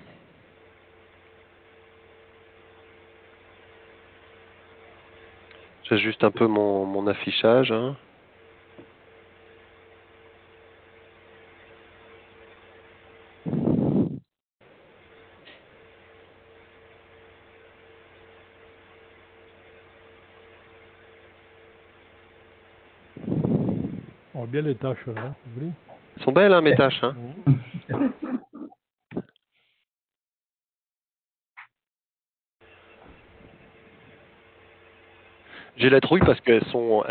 J'ajuste un peu mon affichage. Hein. On voit bien les tâches là. Oui. Elles sont belles, hein, mes tâches. Hein. J'ai la trouille parce qu'elles sont,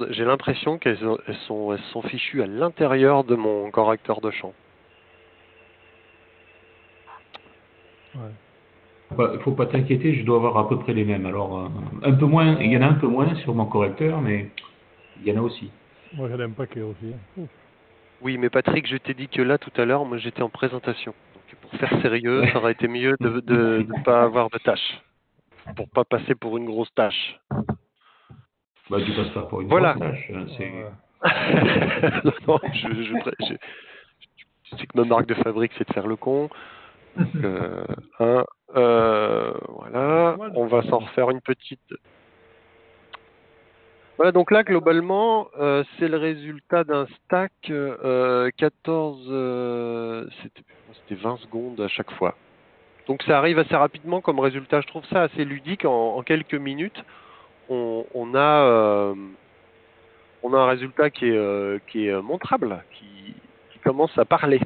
j'ai l'impression qu'elles sont fichues à l'intérieur de mon correcteur de champ. Ouais. Il faut pas t'inquiéter, je dois avoir à peu près les mêmes. Alors, un peu moins, il y en a un peu moins sur mon correcteur, mais il y en a aussi. Moi, je n'aime pas qu'il y ait aussi. Oui, mais Patrick, je t'ai dit que là, tout à l'heure, moi, j'étais en présentation. Donc, pour faire sérieux, ça aurait été mieux de ne pas avoir de tâches. Pour pas passer pour une grosse tâche. Bah, tu passes pas pour une Voilà. grosse tâche. Non, je sais que ma marque de fabrique, c'est de faire le con. Donc, voilà. On va s'en refaire une petite. Voilà, donc là, globalement, c'est le résultat d'un stack 14... c'était 20 secondes à chaque fois. Donc ça arrive assez rapidement comme résultat. Je trouve ça assez ludique. En quelques minutes, on a un résultat qui est montrable, qui commence à parler.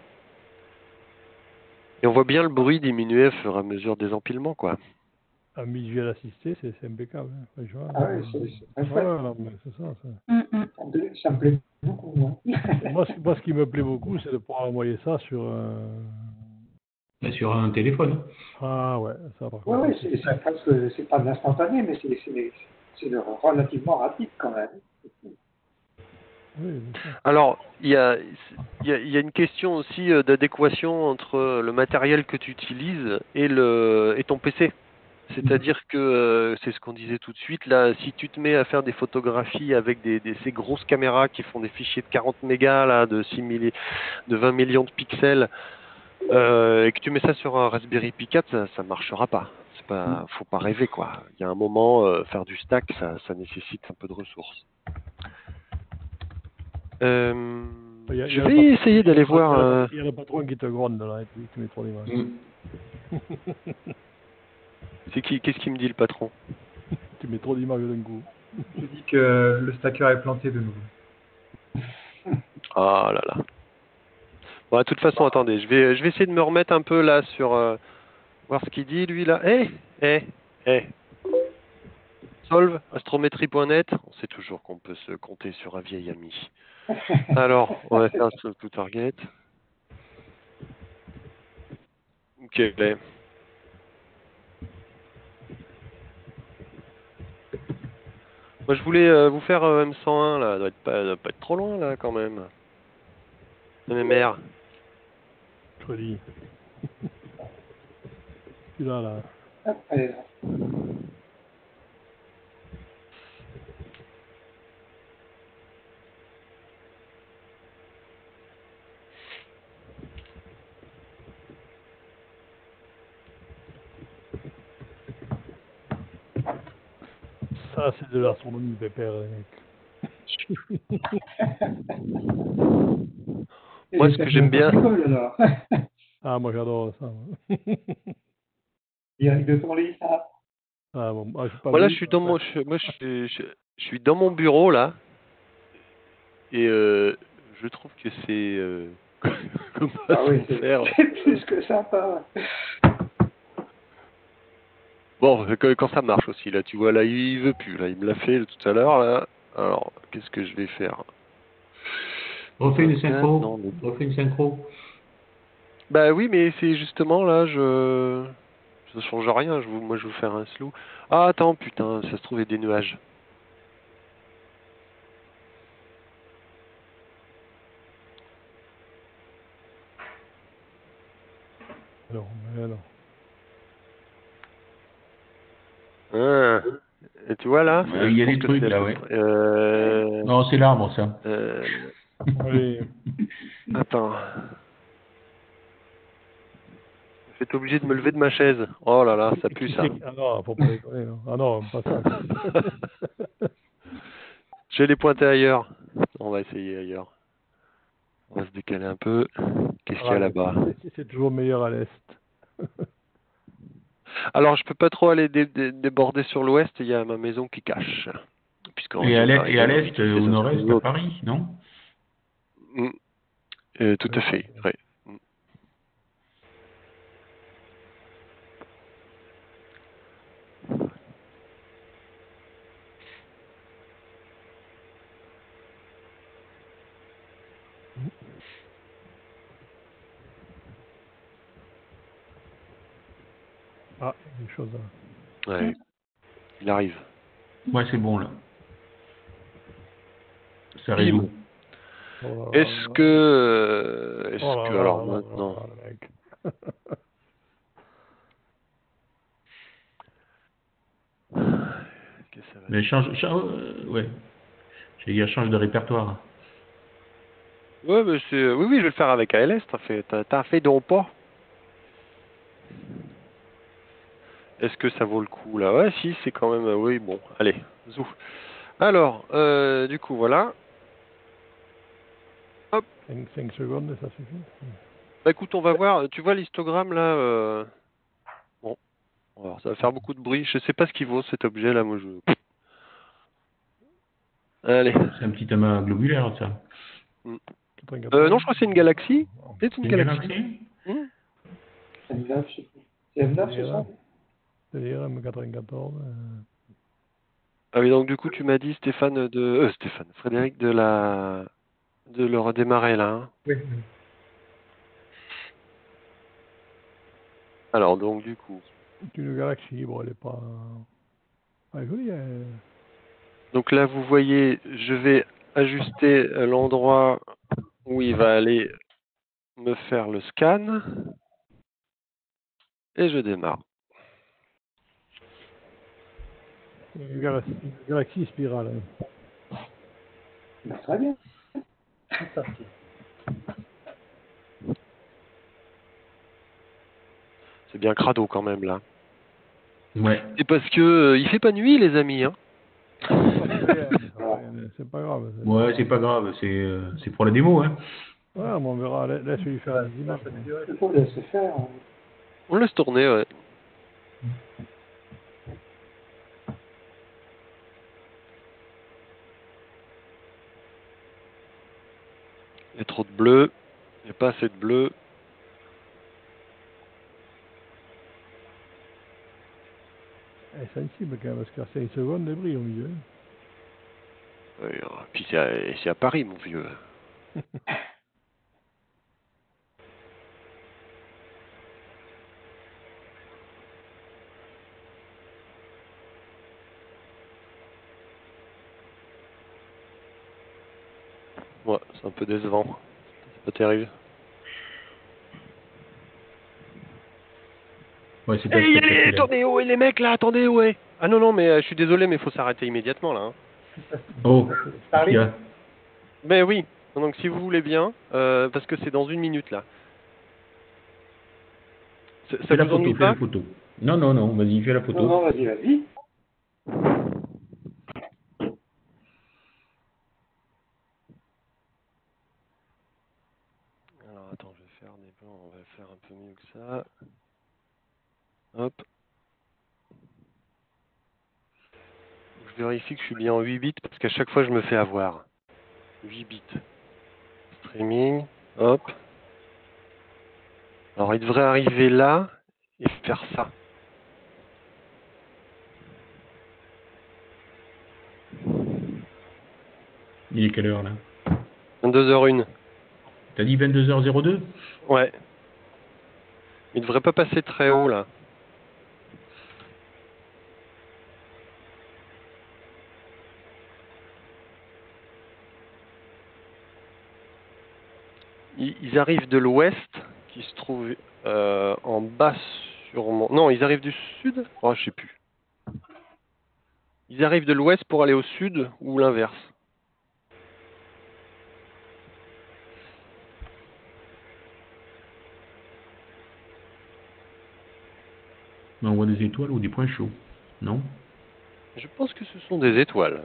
Et on voit bien le bruit diminuer au fur et à mesure des empilements, quoi. Un visuel assisté, c'est impeccable. Hein. Franchement, Ah oui, c'est très chouette. non, mais c'est ça. Ça me plaît beaucoup, moi. Moi, ce qui me plaît beaucoup, c'est de pouvoir envoyer ça sur Sur un téléphone. Ah ouais, ça par contre. Oui, c'est pas de l'instantané, mais c'est relativement rapide quand même. Oui, c'est ça. Alors, il y a une question aussi d'adéquation entre le matériel que tu utilises et ton PC. C'est-à-dire que, c'est ce qu'on disait tout de suite, là, si tu te mets à faire des photographies avec ces grosses caméras qui font des fichiers de 40 mégas, là, de 20 millions de pixels, et que tu mets ça sur un Raspberry Pi 4, ça marchera pas. Faut pas rêver, quoi. Il y a un moment, faire du stack, ça nécessite un peu de ressources. Je vais essayer d'aller voir. Il y a le patron qui te gronde là, et puis tu mets trop d'images. C'est qui? Qu'est-ce qu'il me dit le patron? Tu mets trop d'images d'un coup. Je dis que le stacker est planté de nouveau. Ah là là. Bon, de toute façon, attendez, je vais essayer de me remettre un peu là sur voir ce qu'il dit lui là. Solve, astrométrie.net. On sait toujours qu'on peut se compter sur un vieil ami. Alors, on va faire un solve to target. Ok. Moi, je voulais vous faire M101 là. Doit pas être trop loin là quand même. MMR. Joli. Celui-là, là. Allez, Ça, c'est de l'astronomie pépère, les mecs. Moi, ce que j'aime bien. Alors. Ah, moi j'adore ça. Direct de ton lit, ça. Ah, bon, je suis pas Voilà, venu, je suis dans mon, je suis dans mon bureau là, et je trouve que c'est comment Ah oui, faire. c'est plus que sympa. Bon, quand ça marche aussi là, tu vois là, il veut plus là, il me l'a fait tout à l'heure là. Alors, qu'est-ce que je vais faire? Refais une synchro. Non, mais... Refais une synchro. Bah oui, mais c'est justement là, ça change rien. Moi, je vais vous faire un slow. Ah attends, putain, ça se trouve il y a des nuages. Non, mais non. Ah. Et tu vois là, Il y a des trucs là, ouais. Non, c'est l'arbre ça. Oui. Attends. Je vais être obligé de me lever de ma chaise. Oh là là, ça pue ça. Ah non, faut pas déconner. Non. Ah non, pas ça. Je vais les pointer ailleurs. On va essayer ailleurs. On va se décaler un peu. Qu'est-ce qu'il y a là-bas? C'est toujours meilleur à l'est. Alors, je peux pas trop aller déborder sur l'ouest. Il y a ma maison qui cache. Et à l'est, au nord-est, à Paris, non? Tout à fait. Ouais. Ah, il y a des choses là. Ouais. Il arrive. Ouais, c'est bon là. Ça résout. Oh Est-ce que alors maintenant. Mais ouais. J'ai dit, change de répertoire. Ouais, mais c'est. Oui, je vais le faire avec ALS. T'as fait donc pas. Est-ce que ça vaut le coup là? Ouais, si, c'est quand même. Oui, bon, allez, zou. Alors, du coup, voilà. Hop. 5 secondes, ça suffit. Bah écoute, on va voir. Tu vois l'histogramme là. Bon, alors, ça va faire beaucoup de bruit. Je sais pas ce qu'il vaut cet objet là. Moi, je. Allez. C'est un petit amas globulaire ça. Non, je crois que c'est une galaxie. C'est une galaxie. M9, je sais plus. C'est M9, c'est ça? C'est M94. Ah oui, donc du coup, tu m'as dit Frédéric de le redémarrer là. Hein. Oui. Alors, donc du coup. C'est une galaxie, bon, elle est pas jolie. Donc là, vous voyez, je vais ajuster l'endroit où il va aller me faire le scan. Et je démarre. Une galaxie spirale. Très bien. C'est bien crado quand même là. Ouais. Et parce que il fait pas nuit les amis. Hein. c'est pas grave. Ouais, c'est pas grave, c'est pour la démo, hein. Ouais, mais on verra, laisse-lui faire les images. Il faut laisser faire. On laisse tourner, ouais. Il y a trop de bleu. Il n'y a pas assez de bleu. Elle est sensible quand même, parce qu'à 5 secondes, elle brille au milieu. Puis c'est à Paris, mon vieux. Ouais, c'est un peu décevant. C'est pas terrible. Ouais, c'est pas Hey, spectaculaire. attendez, où est les mecs là? Attendez, où est? Ah non, non, mais je suis désolé, mais il faut s'arrêter immédiatement là. Hein. Oh, il y a... Ben oui, donc si vous voulez bien, parce que c'est dans 1 minute là. Ça Fais la vous photo, ennuie fais pas? la photo. Non, non, non, vas-y, fais la photo. Non, non, vas-y, vas-y. Alors attends, je vais faire des plans, on va faire un peu mieux que ça. Hop. Je vérifie que je suis bien en 8 bits parce qu'à chaque fois je me fais avoir. 8 bits. Streaming, hop. Alors il devrait arriver là et faire ça. Il est quelle heure, là? 22h01. T'as dit 22h02? Ouais. Il devrait pas passer très haut là. Ils arrivent de l'ouest, qui se trouve en bas sûrement. Non, ils arrivent du sud? Oh, je sais plus. Ils arrivent de l'ouest pour aller au sud ou l'inverse? On voit des étoiles ou des points chauds, non? Je pense que ce sont des étoiles.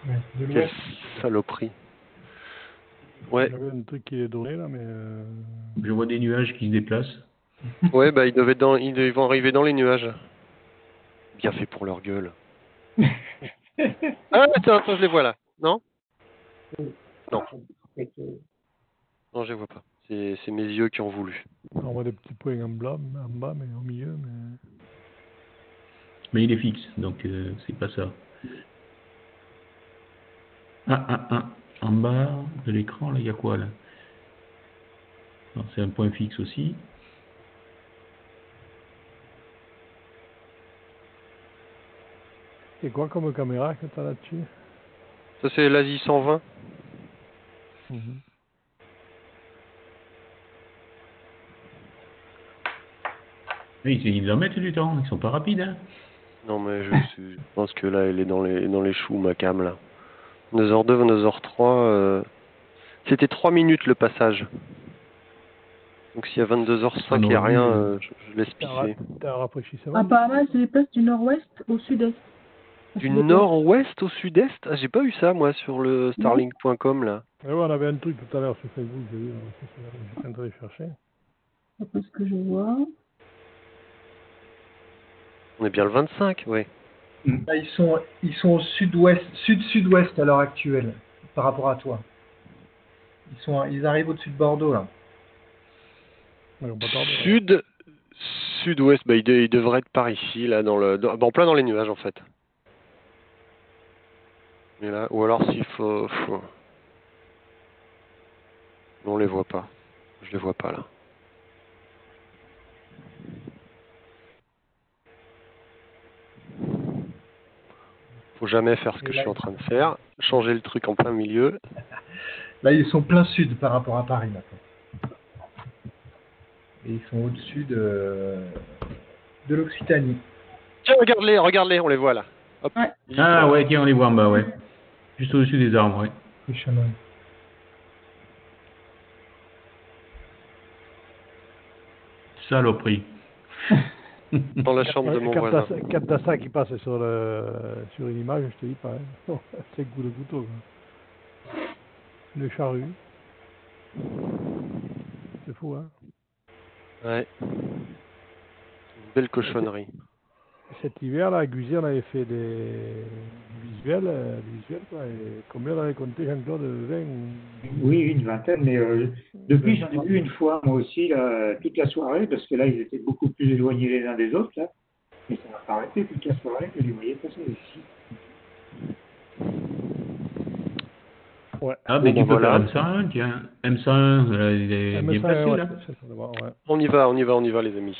Ouais, de Quelle l'ouest. saloperie. Ouais, J'avais un truc qui est donné là, mais. Je vois des nuages qui se déplacent. ouais, bah ils vont arriver dans les nuages. Bien fait pour leur gueule. Ah, attends, je les vois là. Non? Non, non, je les vois pas. C'est mes yeux qui ont voulu. On voit des petits points en bas, mais au milieu, mais. Mais il est fixe, donc c'est pas ça. En bas de l'écran, là, il y a quoi, là? Non, c'est un point fixe aussi. C'est quoi comme caméra que t'as là-dessus? Ça, c'est l'Asie 120. Mhm. Oui, ils en mettent du temps, ils sont pas rapides, hein. Non, mais je pense que là, elle est dans les choux, ma cam, là. 2h02, 2h03. C'était 3 minutes le passage. Donc s'il y a 22h05, il n'y a rien, je laisse pisser. T'as un rafraîchissement? Apparemment, elle se déplace du nord-ouest au sud-est. Du nord-ouest au sud-est? Ah, j'ai pas eu ça, moi, sur le starlink.com, là. Ouais, on avait un truc tout à l'heure sur Facebook, j'ai vu, j'étais en train de chercher. D'après ce que je vois. On est bien le 25, ouais. Là, ils sont au sud-ouest, sud-sud-ouest à l'heure actuelle, par rapport à toi. Ils arrivent au-dessus de Bordeaux, là. Ouais, on peut tarder, là. Sud-ouest, bah, il devrait être par ici, là, en plein dans les nuages, en fait. Mais là, ou alors s'il faut... On les voit pas. Je les vois pas, là. Faut jamais faire ce que je suis en train de faire. Changer le truc en plein milieu. Là, ils sont plein sud par rapport à Paris, maintenant. Et ils sont au-dessus de l'Occitanie. Tiens, regarde-les, on les voit là. Hop. Ouais. Ah ouais, tiens, on les voit en bas, ouais. Juste au-dessus des arbres, ouais. cochonnerie. Saloperie. Dans la chambre de mon voisin. Quand t'as ça qui passe sur une image, je te dis pas. Hein. C'est le coup de couteau. Quoi. Une charrue. C'est fou, hein. Ouais. Une belle cochonnerie. Cet hiver, là, à Gusier, on avait fait des visuels, quoi, et combien on avait compté, Jean-Claude, 20 Oui, une vingtaine, mais depuis j'en ai vu une fois, moi aussi, là, toute la soirée, parce que là, ils étaient beaucoup plus éloignés les uns des autres, là. Et ça m'a pas arrêté toute la soirée que je les voyais passer ici. Ouais. Ah, mais Bon, tu peux voilà. faire M101, tiens. M101, il est bien placé, ouais, là. c'est ça, d'abord, ouais. On y va, les amis.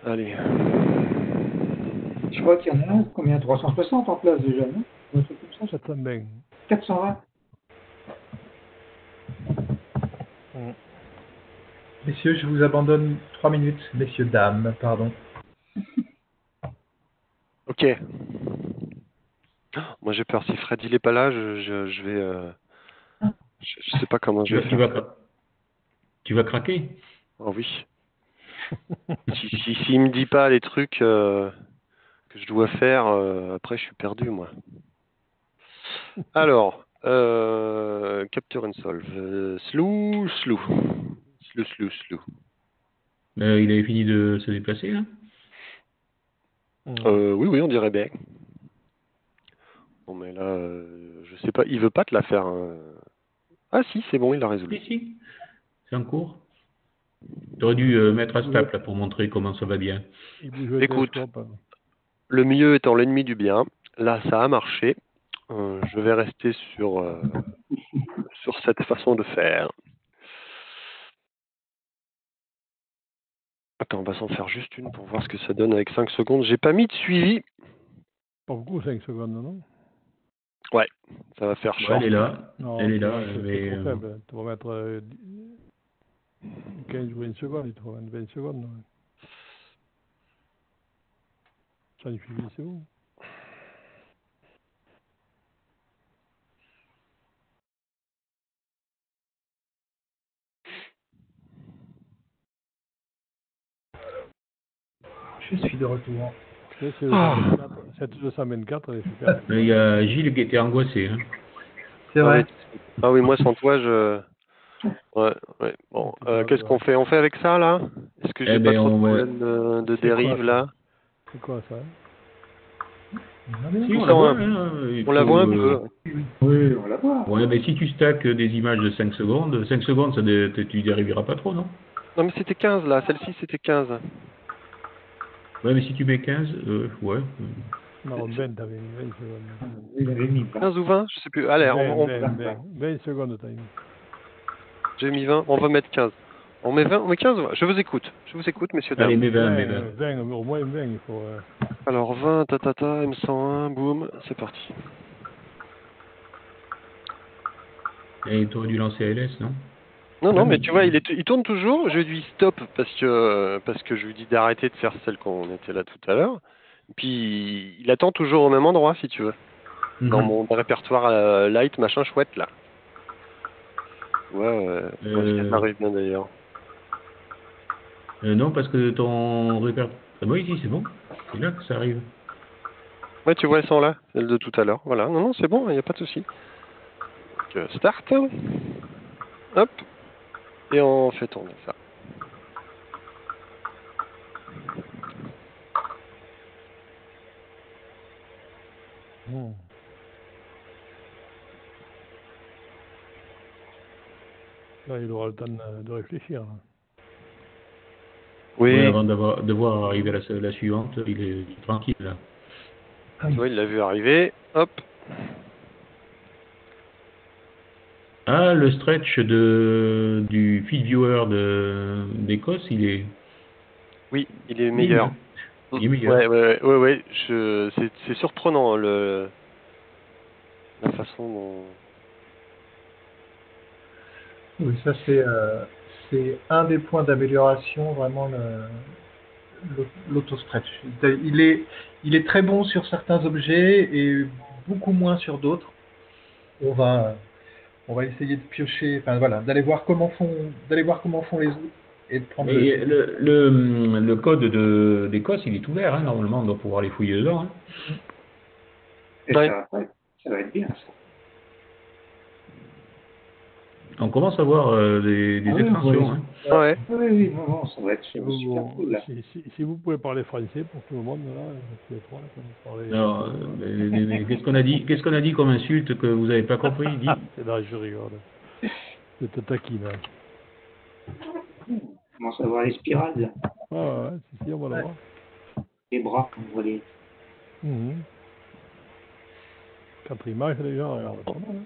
Allez. Je crois qu'il y en a un, combien 360 en place déjà, non? Un truc comme ça, 720. 420. Messieurs, je vous abandonne 3 minutes. Messieurs, dames, pardon. Ok. Moi j'ai peur, si Fred il est pas là, je vais... je sais pas comment je vais faire. Tu vas craquer. Oh oui. S'il me dit pas les trucs que je dois faire, après je suis perdu moi. Alors, Capture and Solve. Slou. Il avait fini de se déplacer, là. Oui, on dirait bien. Bon mais là, je sais pas, il veut pas te la faire. Hein. Ah si, c'est bon, il l'a résolu. Si. C'est en cours. Tu aurais dû mettre à stap là pour montrer comment ça va bien. Écoute, le mieux étant l'ennemi du bien, là ça a marché. Je vais rester sur cette façon de faire. Attends, on va s'en faire juste une pour voir ce que ça donne avec 5 secondes. J'ai pas mis de suivi. Pas beaucoup, 5 secondes, non? Ouais, ça va faire short. Elle est là. Non, elle est là. C'est trop faible. Tu vas mettre 15 ou 20 secondes, il te faut 20 secondes. Ouais. Ça lui suffit, c'est bon. Je suis de retour. Cette 224, elle est super. Il y a Gilles qui était angoissé. Hein. C'est vrai. Ah oui, moi sans toi, je... Ouais. Bon, qu'est-ce qu'on fait? On fait avec ça, là? Est-ce que j'ai pas trop de problème de dérive, là? C'est quoi, ça? Si, on la voit. Hein, on la voit un peu. Oui, on la voit. Ouais, mais si tu stacks des images de 5 secondes, tu dériveras pas trop, non? Non, mais c'était 15, là. Celle-ci, c'était 15. Ouais, mais si tu mets 15, ouais. Non, Ben, t'avais mis 20 secondes. Il avait mis 15 ou 20? Je sais plus. Allez, 20 secondes, t'as mis. J'ai mis 20, on va mettre 15. On met 20, on met 15 ou 20? Je vous écoute, messieurs, dames. Allez, mets 20, 20, au moins 20, il faut... Alors, 20, M101, boum, c'est parti. Et tu aurais dû lancer ALS, non? Non, mais tu vois, il tourne toujours. Je lui dis stop parce que je lui dis d'arrêter de faire celle qu'on était là tout à l'heure. Puis il attend toujours au même endroit, si tu veux. Dans mon répertoire light, machin chouette là. Ouais, ça arrive bien d'ailleurs. Non, parce que ton répertoire... Ah oui, si, c'est bon. C'est là que ça arrive. Ouais, tu vois, elles sont là, celles de tout à l'heure. Voilà, non, c'est bon, il n'y a pas de souci. Donc, start. Hop. Et on fait tourner ça. Là, il aura le temps de réfléchir. Là. Oui. Ouais, avant de voir arriver la suivante, il est tranquille là. Tu vois, il l'a vu arriver. Hop. Ah, le stretch du feed viewer d'Écosse, il est... Oui, il est meilleur. Il est meilleur. Ouais. C'est surprenant la façon dont... Oui, ça c'est un des points d'amélioration, vraiment l'auto-stretch. Il est très bon sur certains objets et beaucoup moins sur d'autres. on va essayer de piocher, enfin voilà, d'aller voir comment font les autres et de prendre Et le code d'Écosse, il est ouvert, hein, normalement, on doit pouvoir les fouiller dedans. Hein. Et Ouais. ça va être bien, ça. On commence à voir des Ah oui, extensions. oui. Hein. Ouais. Oui, non, ça va être Si super vous, cool, là. si vous pouvez parler français pour tout le monde, là, tous les trois, là, quand vous parlez. Alors, mais qu'est-ce qu'on a dit? Qu'est-ce qu'on a dit comme insulte que vous n'avez pas compris? Dis. C'est là, je rigole. Je te taquine. Hein. On commence à voir les spirales, là. Ah ouais, si, on va le voir. Les bras, on voit les... Mhm. 4 images déjà, regarde, pas mal. Hein.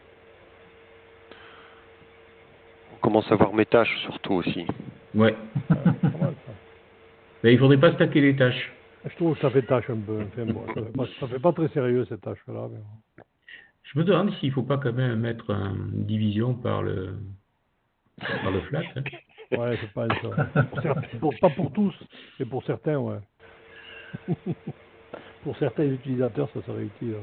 On commence à voir mes tâches surtout aussi. Ouais. Pas mal, ça. Mais il faudrait pas stacker les tâches. Je trouve que ça fait tâche un peu. Enfin, bon, ça fait pas très sérieux cette tâche-là. Mais bon. Je me demande s'il faut pas quand même mettre une division par le flat. Hein. Ouais, je pense. Pas pour tous, mais pour certains, ouais. Pour certains utilisateurs, ça serait utile. Ouais.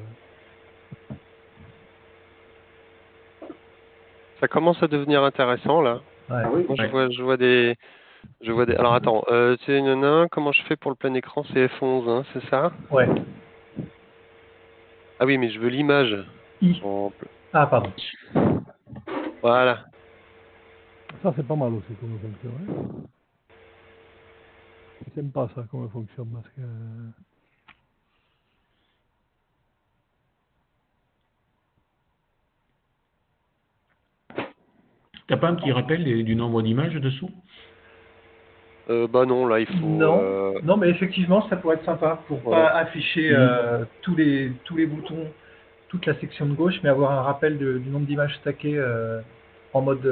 Ça commence à devenir intéressant là. Ouais. Ah oui, Moi, Ouais. je vois des. Alors attends, c'est comment je fais pour le plein écran? C'est F11, hein, c'est ça? Ouais. Ah oui, mais je veux l'image. I. Ah, pardon. Voilà. Ça, c'est pas mal aussi comme fonction. Hein. J'aime pas ça comme fonction parce que. T'as pas un petit rappel du nombre d'images dessous? Bah non, là il faut. Non, mais effectivement, ça pourrait être sympa pour Ouais. pas afficher tous les boutons, toute la section de gauche, mais avoir un rappel du nombre d'images stackées en mode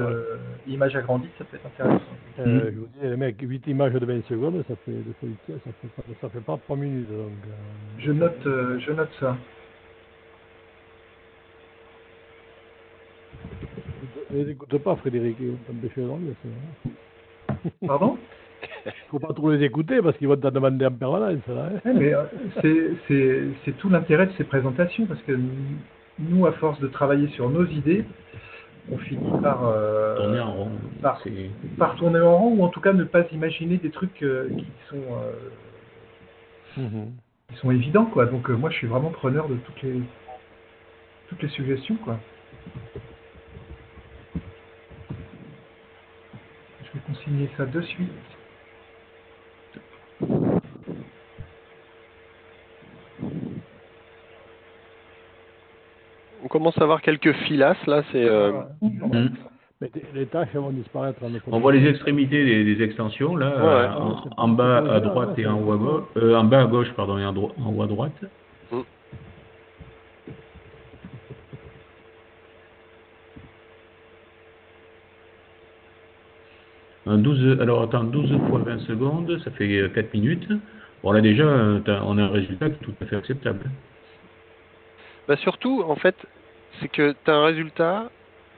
image agrandie, ça peut être intéressant. Je vous dis, les mecs, 8 images de 20 secondes, ça fait ça fait pas 3 minutes. Donc, Je note ça. Ne les écoute pas, Frédéric, ils vont t'empêcher de dormir. Pardon? Faut pas trop les écouter parce qu'ils vont te demander en permanence. Là, hein. Ouais, mais c'est tout l'intérêt de ces présentations, parce que nous, à force de travailler sur nos idées, on finit par Tourner en rond. par tourner en rond, ou en tout cas ne pas imaginer des trucs qui sont évidents, quoi. Donc moi, je suis vraiment preneur de toutes les suggestions, quoi. Je vais consigner ça de suite. On commence à voir quelques filasses là, c'est. Mais les tâches elles vont disparaître. On voit les extrémités des extensions là, Ouais. en bas à droite et en haut à gauche, en bas à gauche pardon et en haut à droite. Alors attends, 12 fois 20 secondes, ça fait 4 minutes. Bon là déjà, on a un résultat qui est tout à fait acceptable. Bah surtout, en fait, c'est que tu as un résultat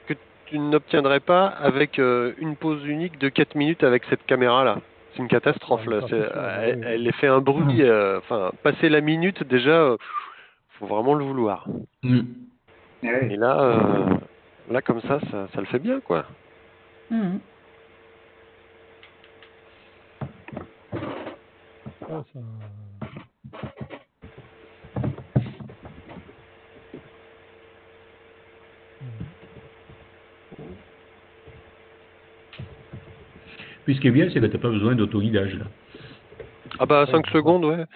que tu n'obtiendrais pas avec une pause unique de 4 minutes avec cette caméra-là. C'est une catastrophe. Là. Elle fait un bruit. Enfin, passer la minute, déjà, faut vraiment le vouloir. Et là, comme ça le fait bien, quoi. Puis ce qui est bien, c'est que tu n'as pas besoin d'auto-guidage là. Ah bah 5 secondes, ouais.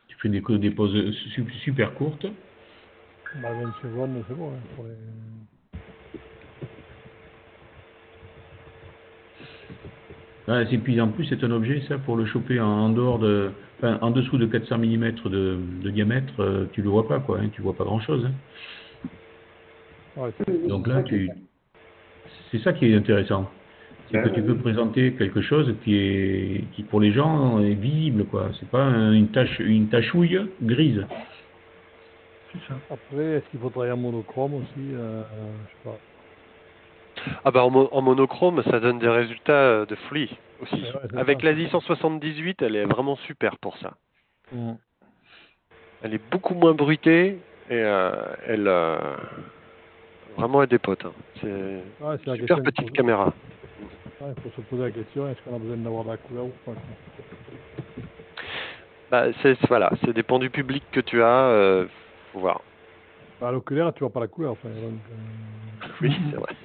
Tu fais des pauses super courtes. Bah 20 secondes, c'est bon. Hein, pour les... Et puis en plus, c'est un objet, ça, pour le choper en dehors en dessous de 400 mm de diamètre, tu le vois pas, quoi. Hein, tu vois pas grand-chose. Hein. Ouais, donc là, c'est ça qui est intéressant. C'est que tu peux présenter quelque chose qui pour les gens est visible, quoi. C'est pas une tachouille grise. C'est ça. Après, est-ce qu'il faut travailler en monochrome aussi je sais pas. Ah bah en monochrome, ça donne des résultats de folie aussi. Ouais, avec l'ASI 178, elle est vraiment super pour ça. Elle est beaucoup moins bruitée et Vraiment être des potes. Hein. C'est Ouais, c'est la super question. petite caméra. Il faut se poser la question, est-ce qu'on a besoin d'avoir de la couleur ou pas? Bah, voilà, ça dépend du public que tu as. Faut voir. Bah, à l'oculaire, tu vois pas la couleur. Enfin, donc, Oui, c'est vrai.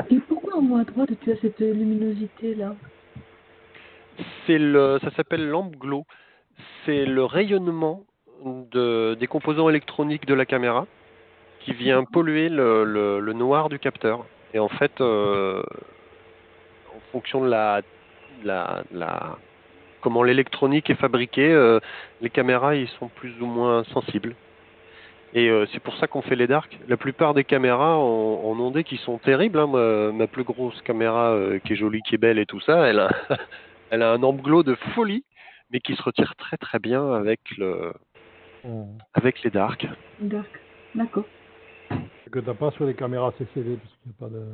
Et pourquoi en haut à droite tu as cette luminosité là? Ça s'appelle lampe glow. C'est le rayonnement des composants électroniques de la caméra qui vient polluer le noir du capteur. Et en fait, en fonction de comment l'électronique est fabriquée, les caméras ils sont plus ou moins sensibles. Et c'est pour ça qu'on fait les darks. La plupart des caméras en ondée qui sont terribles. Hein. Ma plus grosse caméra qui est jolie, qui est belle et tout ça, elle a, elle a un amp glow de folie, mais qui se retire très très bien avec les darks. Dark. D'accord. ce que t'as pas sur les caméras CCD, parce qu'il n'y a pas de...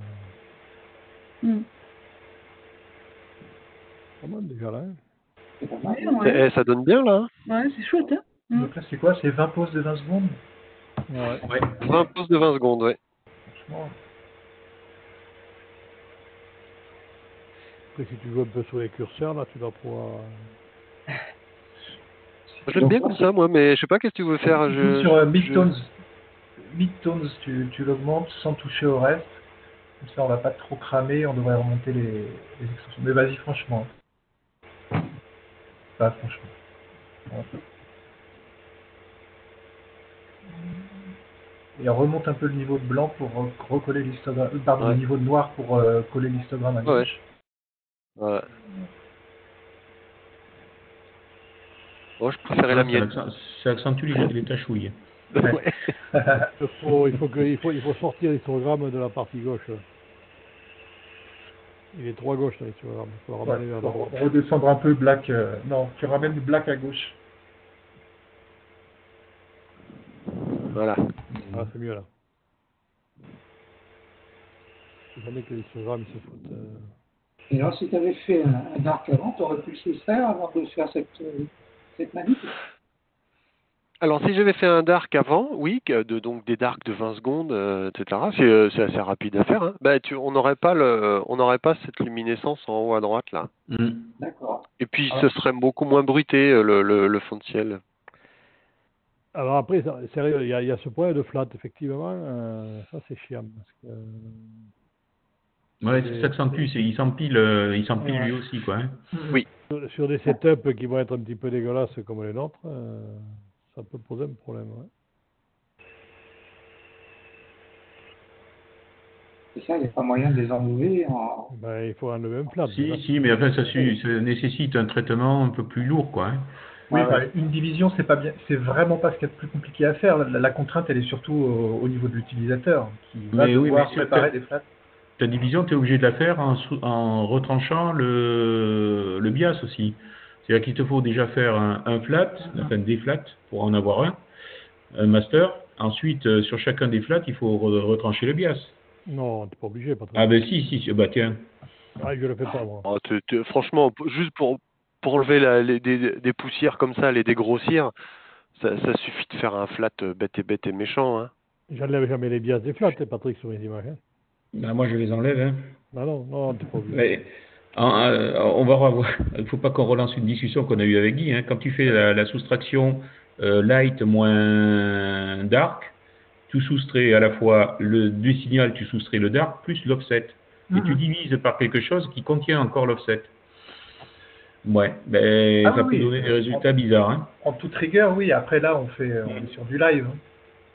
Pas mal déjà là. Hein. C'est pas mal. Ouais, Ça donne bien là. Hein. ouais, c'est chouette, hein. Donc là, c'est quoi? C'est 20 pauses de 20 secondes? Ouais. 20 pouces de 20 secondes, ouais. Franchement, Après, si tu joues un peu sur les curseurs, là, tu dois pouvoir... Je l'aime bien comme ça, moi, mais je sais pas qu'est-ce que tu veux faire. sur midtones, tu l'augmentes sans toucher au reste. Comme ça, on va pas trop cramer, on devrait remonter les extensions. Mais vas-y, franchement. Pas franchement. Ouais. Et on remonte un peu le niveau de blanc pour recoller l'histogramme. Pardon, Ouais. le niveau de noir pour coller l'histogramme à gauche. Ouais. Moi, je préférais la mienne. Ça accentue les tachouilles. Ouais. Il faut sortir l'histogramme de la partie gauche. Là. Il est trop à gauche, là, l'histogramme. Il faut le ramener vers la droite. Redescendre un peu black. Non, tu ramènes le black à gauche. Voilà. Ah, c'est mieux, là. Il faut jamais que l'histogramme se foute... Et alors, si tu avais fait un dark avant, tu aurais pu le faire avant de faire cette manip? Alors, si j'avais fait un dark avant, oui, donc des darks de 20 secondes, etc., c'est assez rapide à faire. Hein. Bah, on n'aurait pas cette luminescence en haut à droite, là. D'accord. Et puis, ce serait beaucoup moins bruité, le fond de ciel. Alors après, sérieux, il y a ce point de flat, effectivement. Ça, c'est chiant. Parce que... Ouais, ça s'accentue, il s'empile lui aussi, quoi. Hein. Oui. Sur des setups qui vont être un petit peu dégueulasses comme les nôtres, ça peut poser un problème. Ouais. C'est ça, il n'y a pas moyen de les enlever en... Ben, il faut enlever un flat. Si, mais enfin, ça nécessite un traitement un peu plus lourd, quoi. Hein. Oui, une division, c'est pas bien, c'est vraiment pas ce qu'il y a de plus compliqué à faire. La contrainte, elle est surtout au niveau de l'utilisateur qui va devoir préparer des flats. Ta division, tu es obligé de la faire en retranchant le BIAS aussi. C'est-à-dire qu'il te faut déjà faire un flat, enfin des flats pour en avoir un master. Ensuite, sur chacun des flats, il faut retrancher le BIAS. Non, t'es pas obligé, Patrick. Ah ben si, bah tiens. Ah, je le fais pas, moi. Oh, franchement, juste pour enlever des poussières comme ça, les dégrossir, ça suffit de faire un flat bête et méchant. Hein. J'enlève jamais les bias des flats, Patrick, sur les images. Hein. Bah, moi, je les enlève. Hein. Bah non, t'es pas obligé. Mais, on va revoir. Il ne faut pas qu'on relance une discussion qu'on a eue avec Guy. Hein. Quand tu fais la soustraction light moins dark, tu soustrais à la fois du signal, tu soustrais le dark plus l'offset. Et tu divises par quelque chose qui contient encore l'offset. Ouais, ben, ça peut donner des résultats bizarres. Hein. En toute rigueur, oui. Après, là, on est sur du live. Hein.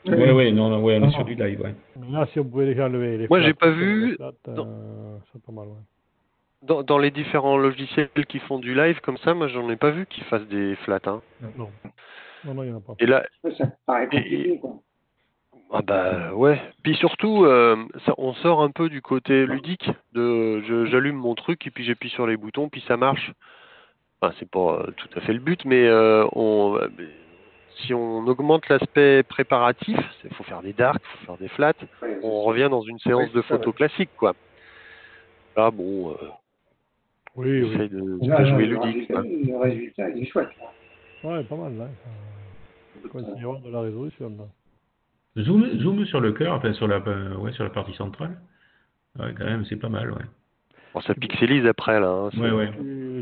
Ouais, on est sur du live, ouais. Là, si on pouvait déjà enlever les Moi, flats, j'ai pas vu. C'est pas mal, ouais. Dans les différents logiciels qui font du live comme ça, moi, j'en ai pas vu qui fassent des flats. Hein. Non, il n'y en a pas. Et là, ça paraît compliqué, quoi. Ah bah ouais. Puis surtout, on sort un peu du côté ludique de j'allume mon truc et puis j'appuie sur les boutons puis ça marche. Enfin, c'est pas tout à fait le but, mais si on augmente l'aspect préparatif, il faut faire des darks, il faut faire des flats, on revient dans une séance de photo classique, quoi. Là, bon, oui. j'essaie de jouer ludique. Le résultat, il est chouette. Ouais, pas mal, là. Il faut essayer de voir de la résolution, là. Zoom sur le cœur, enfin sur la partie centrale. Ouais, quand même, c'est pas mal, ouais. Bon, ça pixelise après, là. Hein, Ouais, ouais.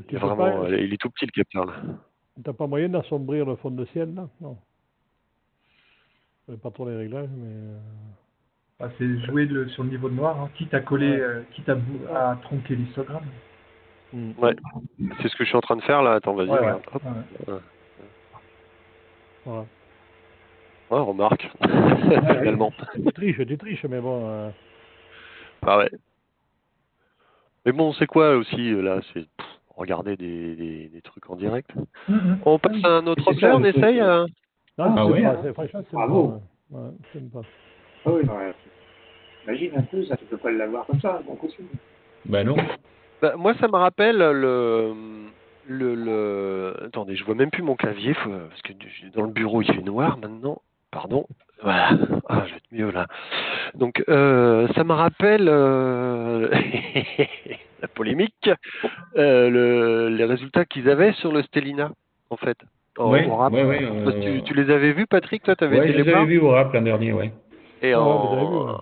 Tu peux vraiment, pas, il est tout petit, le capteur, là. t'as pas moyen d'assombrir le fond de ciel, là? Non. Je pas trop les réglages, mais... C'est jouer sur le niveau de noir, hein, quitte à coller, quitte à tronquer l'histogramme. Ouais, c'est ce que je suis en train de faire, là. Attends, vas-y, Ouais, regarde. ouais. Hop. Ouais. Voilà. Ouais, remarque. Finalement. Tu triches, mais bon... Ah ouais. Mais bon, c'est quoi aussi, là? C'est regarder des trucs en direct. On passe à un autre C'est objet, ça, on le truc. essaye Non, Ah c'est ouais? pas, franchement, c'est Bravo. pas... Ouais, c'est pas. Ah oui, ouais. Imagine un peu, ça, tu peux pas l'avoir comme ça, pas possible. Ben non. Bah, moi, ça me rappelle Attendez, je vois même plus mon clavier, parce que dans le bureau, il fait noir maintenant. Pardon. Voilà. Ah, je vais être mieux, là. Donc, ça me rappelle la polémique, les résultats qu'ils avaient sur le Stellina, en fait. Ouais, Au rap. ouais. Parce que tu les avais vus, Patrick? Toi, tu avais Ouais, été je les les avais voir? vus au rap l'an dernier, ouais. Et Ouais, mais j'avais vu, ouais.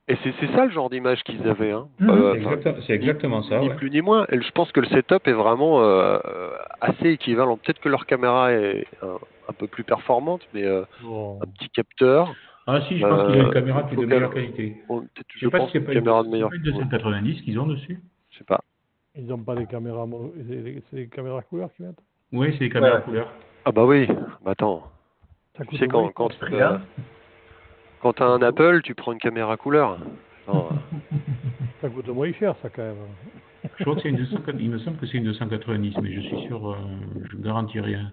Et c'est ça le genre d'image qu'ils avaient, hein. C'est exactement ça, Ni ouais. plus ni moins. Et je pense que le setup est vraiment assez équivalent. Peut-être que leur caméra est un peu plus performante, mais Bon. un petit capteur. Ah si, je pense qu'il a une caméra qui est de focal- meilleure qualité. Peut-être, Je je sais pas si pense, c'est une pas caméra de c'est meilleure. pas une 290 qu'ils ont dessus. Je sais pas. Ils n'ont pas les caméras c'est les caméras couleur qu'ils mettent? Oui, c'est des caméras Ouais. couleur. Ah bah oui. Bah attends. Ça Tu coûte sais moins quand cher. quand t'as un Apple, tu prends une caméra couleur. Attends, Ça coûte moins cher, ça, quand même. Je crois que c'est une 290, il me semble que c'est une 290, mais je suis sûr, je ne garantis rien.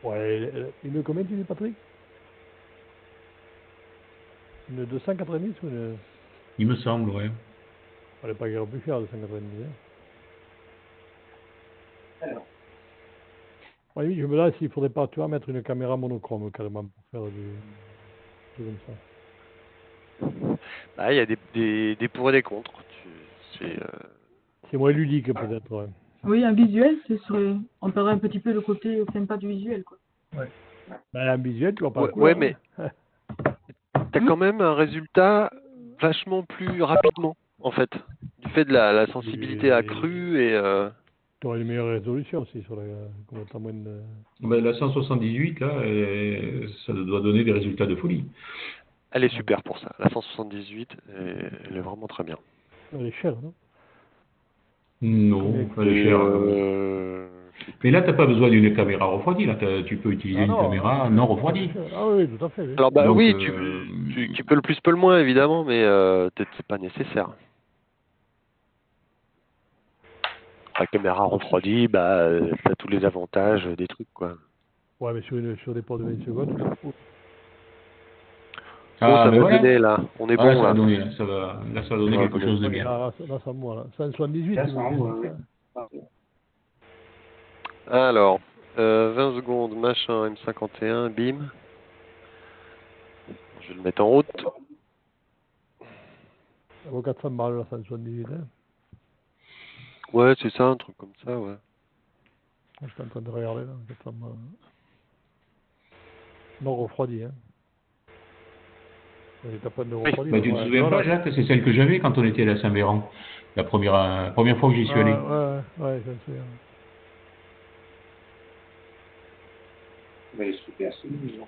Ouais, une combien tu dis, Patrick? Une 290 ou une... Il me semble, ouais. Elle n'est pas guère plus chère, 290. Hein. Alors. Ouais, oui, je me demande s'il ne faudrait pas, tu vois, mettre une caméra monochrome, carrément, pour faire du truc comme ça. bah, il y a des pour et des contre. C'est moins ludique, peut-être, ouais. Oui, un visuel, on perdrait un petit peu le côté sympa du visuel, quoi. Ben, un visuel, tu vois pas la Ouais, couleur, mais hein. t'as quand même un résultat vachement plus rapidement, en fait, du fait de la sensibilité accrue et Tu auras une meilleure résolution aussi sur la... Comment t'as moins de... Ben, la 178, là, ça doit donner des résultats de folie. elle est super pour ça. La 178, elle est vraiment très bien. Elle est chère, non? Non, elle est chère. Mais là, tu n'as pas besoin d'une caméra refroidie. Là, tu peux utiliser une caméra non refroidie. Ah oui, tout à fait. Oui. Alors bah Donc, oui, tu peux le plus, peu le moins, évidemment, mais peut-être c'est pas nécessaire. La caméra refroidie, bah, t'as tous les avantages des trucs, quoi. Ouais, mais sur des ports de 20 secondes, c'est fou. Ça mais va voilà. donner, là. On est Ah, bon, ça là. va donner, ça va donner Ça va quelque donner. chose de bien. Là, ça moi, là. 178, Là, tu ça me envoie, dis, oui. Alors, 20 secondes, machin, M51, bim. Je vais le mettre en route. ça vaut 400 balles, là, 178. Hein. Ouais, c'est ça, un truc comme ça, ouais. Je suis en train de regarder, là, 400 balles. Non refroidi, hein. T'as pas de refroidi. Bah, tu te souviens pas, Jacques, c'est celle que j'avais quand on était à Saint-Véran. La première fois que j'y suis allé. Ouais, je me souviens. Mais super, c'est mignon.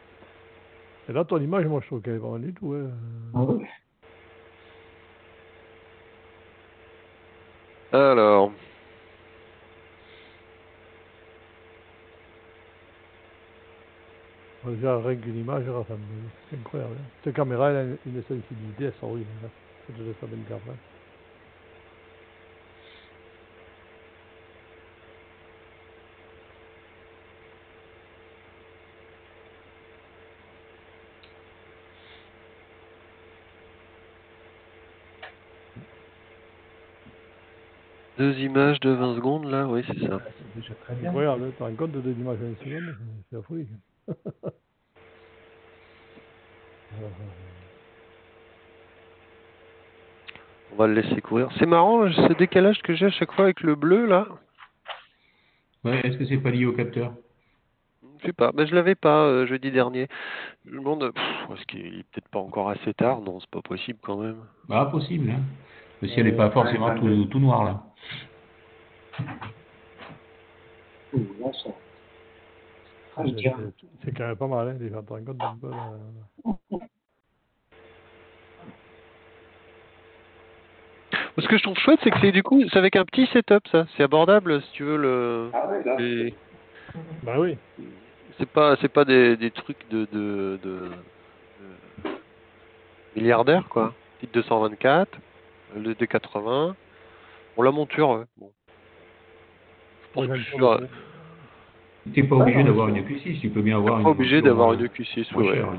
Et là, ton image, moi, je trouve qu'elle est pas mal du tout. Hein. Ah ouais. Alors, Déjà, rien qu'une image, là, c'est incroyable. Hein. Cette caméra, elle a une sensibilité extraordinaire. Hein. Je te laisse ça bien garder. deux images de 20 secondes, là, oui, c'est ça. C'est déjà très bien. Incroyable, hein. Tu te rends compte de 2 images en une seconde, c'est la folie. On va le laisser courir. C'est marrant, ce décalage que j'ai à chaque fois avec le bleu, là. Ouais, est-ce que c'est pas lié au capteur? Je sais pas. Mais je l'avais pas jeudi dernier. Je me demande, est-ce qu'il est peut-être pas encore assez tard? Non, c'est pas possible quand même. Bah, possible, hein. Le ciel n'est pas forcément tout noir, là. Là, ça. Ah, je dirais. C'est quand même pas mal, hein, les gens. T'en rends compte un peu, là. Ce que je trouve chouette, c'est que c'est du coup, c'est avec un petit setup, ça. C'est abordable, si tu veux, Ah ouais, là. Bah oui. c'est pas des trucs de milliardaires, quoi. Petite 224, le D80. Bon, la monture, ouais. Bon. Je pense que je suis sûr, T'es pas obligé d'avoir une Q6, tu peux bien avoir une. pas obligé d'avoir une Q6, moins ouais. chère, ouais.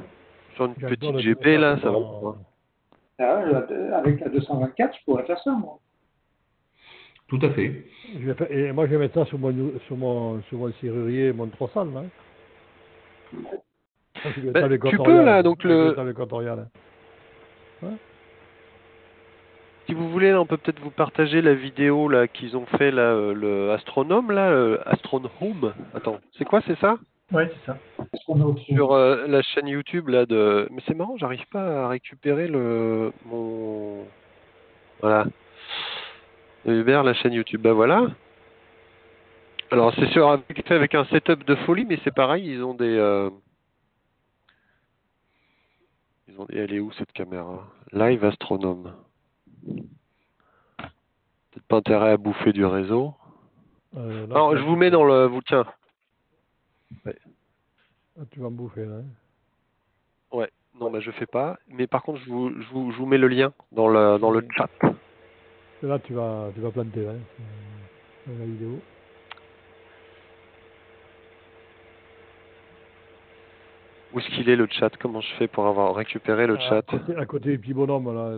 Sur une J'adore petite le GP, là, ça va. téléphone. Ah ouais, avec la 224, je pourrais faire ça, moi. Tout à fait. Et moi, je vais mettre ça sur mon serrurier, mon 300, hein. Tu peux, là, donc le équatorial. Hein? Si vous voulez, là, on peut peut-être vous partager la vidéo là qu'ils ont fait là, le astronome là, Astronome. Attends, c'est quoi, c'est ça? Ouais, c'est ça. Sur la chaîne YouTube là de. Mais c'est marrant, j'arrive pas à récupérer mon. Voilà. Hubert, la chaîne YouTube. Bah voilà. Alors c'est sûr, fait avec un setup de folie, mais c'est pareil, ils ont des. Elle est où cette caméra? Live Astronome. Peut-être pas intérêt à bouffer du réseau. Alors, je vous mets dans le. Tiens. Ouais. Tu vas me bouffer, là. Hein. Ouais. Non, bah je fais pas. Mais par contre, je vous mets le lien dans le chat. Et là, tu vas planter, hein, dans la vidéo. Où est-ce qu'il est le chat? Comment je fais pour avoir récupéré le chat? À côté du petit bonhomme, là.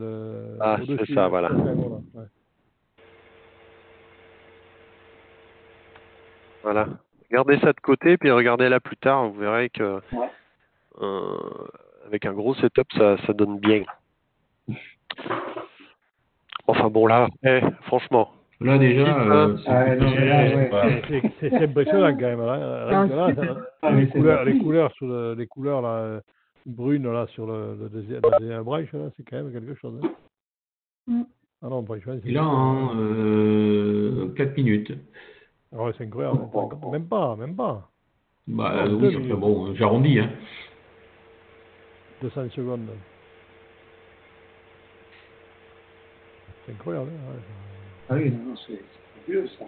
Ah, c'est ça, voilà. Ouais. Voilà. Gardez ça de côté, puis regardez-la plus tard. Vous verrez que avec un gros setup, ça donne bien. Enfin bon, là, franchement. Là déjà, c'est impressionnant quand même. Hein. Les couleurs là, brunes là, sur le deuxième branche, là, c'est quand même quelque chose. Hein. Ah non, franchement, c'est. Il a en 4 minutes. Ah ouais, c'est incroyable. Même pas. Bah oui, enfin bon, j'arrondis. Hein. 200 secondes. C'est incroyable. Hein. Ah oui, non, c'est fabuleux ça.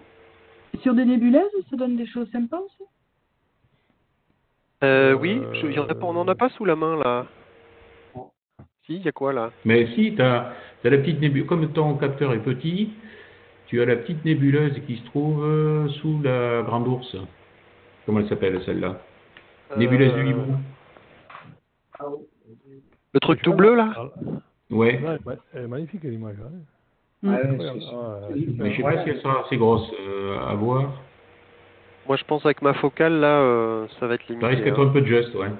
Sur des nébuleuses, ça donne des choses sympas aussi? Oui, on n'en a pas sous la main là. Si, il y a quoi là? Mais si, t'as la petite nébuleuse, comme ton capteur est petit, tu as la petite nébuleuse qui se trouve sous la grande ours. Comment elle s'appelle celle-là? Nébuleuse du hibou. Le truc tout bleu là? Ouais. Elle est magnifique l'image. Hein. Mais je sais pas si elle sera assez grosse à voir. Moi je pense avec ma focale là, ça va être limité. Ça risque d'être un peu juste, ouais.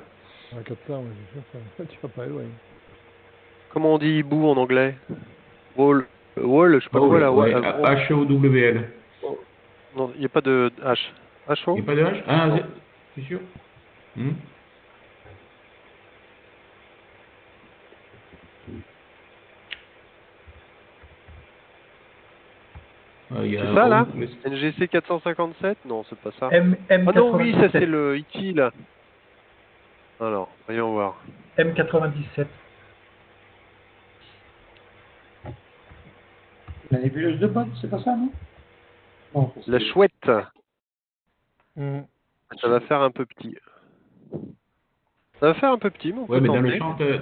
Un capteur, ouais, c'est sûr, tu vas pas loin. Comment on dit hibou en anglais? Wall, je sais pas quoi là. Ouais, H-O-W-L. Non, il n'y a pas de H. H-O? Il n'y a pas de H? Ah, c'est sûr. C'est ça là? NGC 457? Non, c'est pas ça. M97. Ah non, oui, ça c'est le IT là. Alors, voyons voir. M97. La nébuleuse de Bond, c'est pas ça, non? Non, la chouette. Ça va faire un peu petit. Ça va faire un peu petit, mais on peut mais tenter.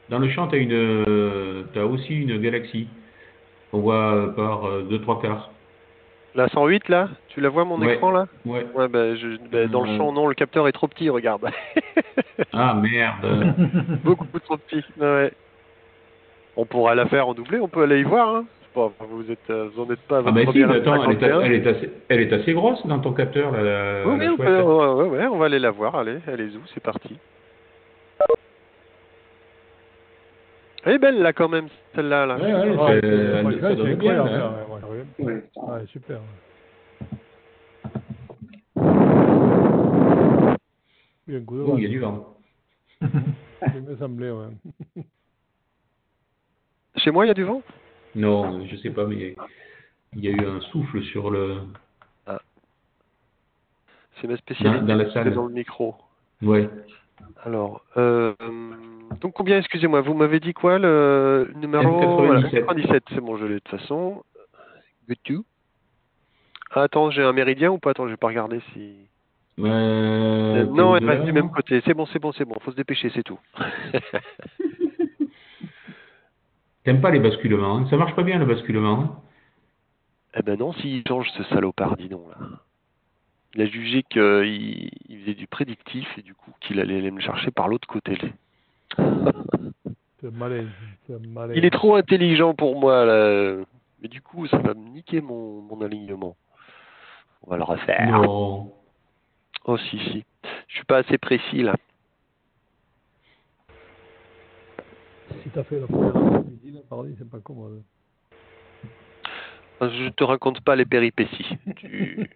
dans le champ, t'as aussi une galaxie. On voit par 2-3 quarts. La 108 là? Tu la vois mon écran là? Ouais. Ouais, dans le champ, non, le capteur est trop petit, regarde. Ah merde. Beaucoup trop petit. Ouais. On pourra la faire en doublé, on peut aller y voir. Hein. Pas, vous en êtes pas à votre si, attends, elle est assez grosse dans ton capteur là. Oui, on va aller la voir. Allez, elle est où? C'est parti. Elle est belle là quand même, celle-là. Là. Ça donne bien. Ouais, super. Il y a un coup de Oh, vent. il y a du vent. Il me semblait, ouais. Chez moi, il y a du vent? Non, je sais pas, mais il y a eu un souffle sur le Ah, c'est ma spécialité, dans la c'est salle. dans le micro. Ouais. Alors, donc combien, excusez-moi, vous m'avez dit quoi, le numéro? Voilà, 97. 97, c'est bon, je l'ai de toute façon. Good to. Ah, attends, j'ai un méridien ou pas? Attends, je vais pas regarder si... T'es non, elle au-delà, reste du même non? côté. C'est bon, faut se dépêcher, c'est tout. T'aimes pas les basculements, hein? Ça marche pas bien le basculement, hein? Eh ben non, s'il change ce salopard, dis donc, là. Il a jugé qu'il faisait du prédictif et du coup qu'il allait aller me chercher par l'autre côté. C'est malin. C'est malin. Il est trop intelligent pour moi, là. Mais du coup, ça va me niquer mon alignement. On va le refaire. Non. Oh, si. Je suis pas assez précis, là. Si t'as fait la première après-midi, là, pareil, c'est pas commode. Je te raconte pas les péripéties. Tu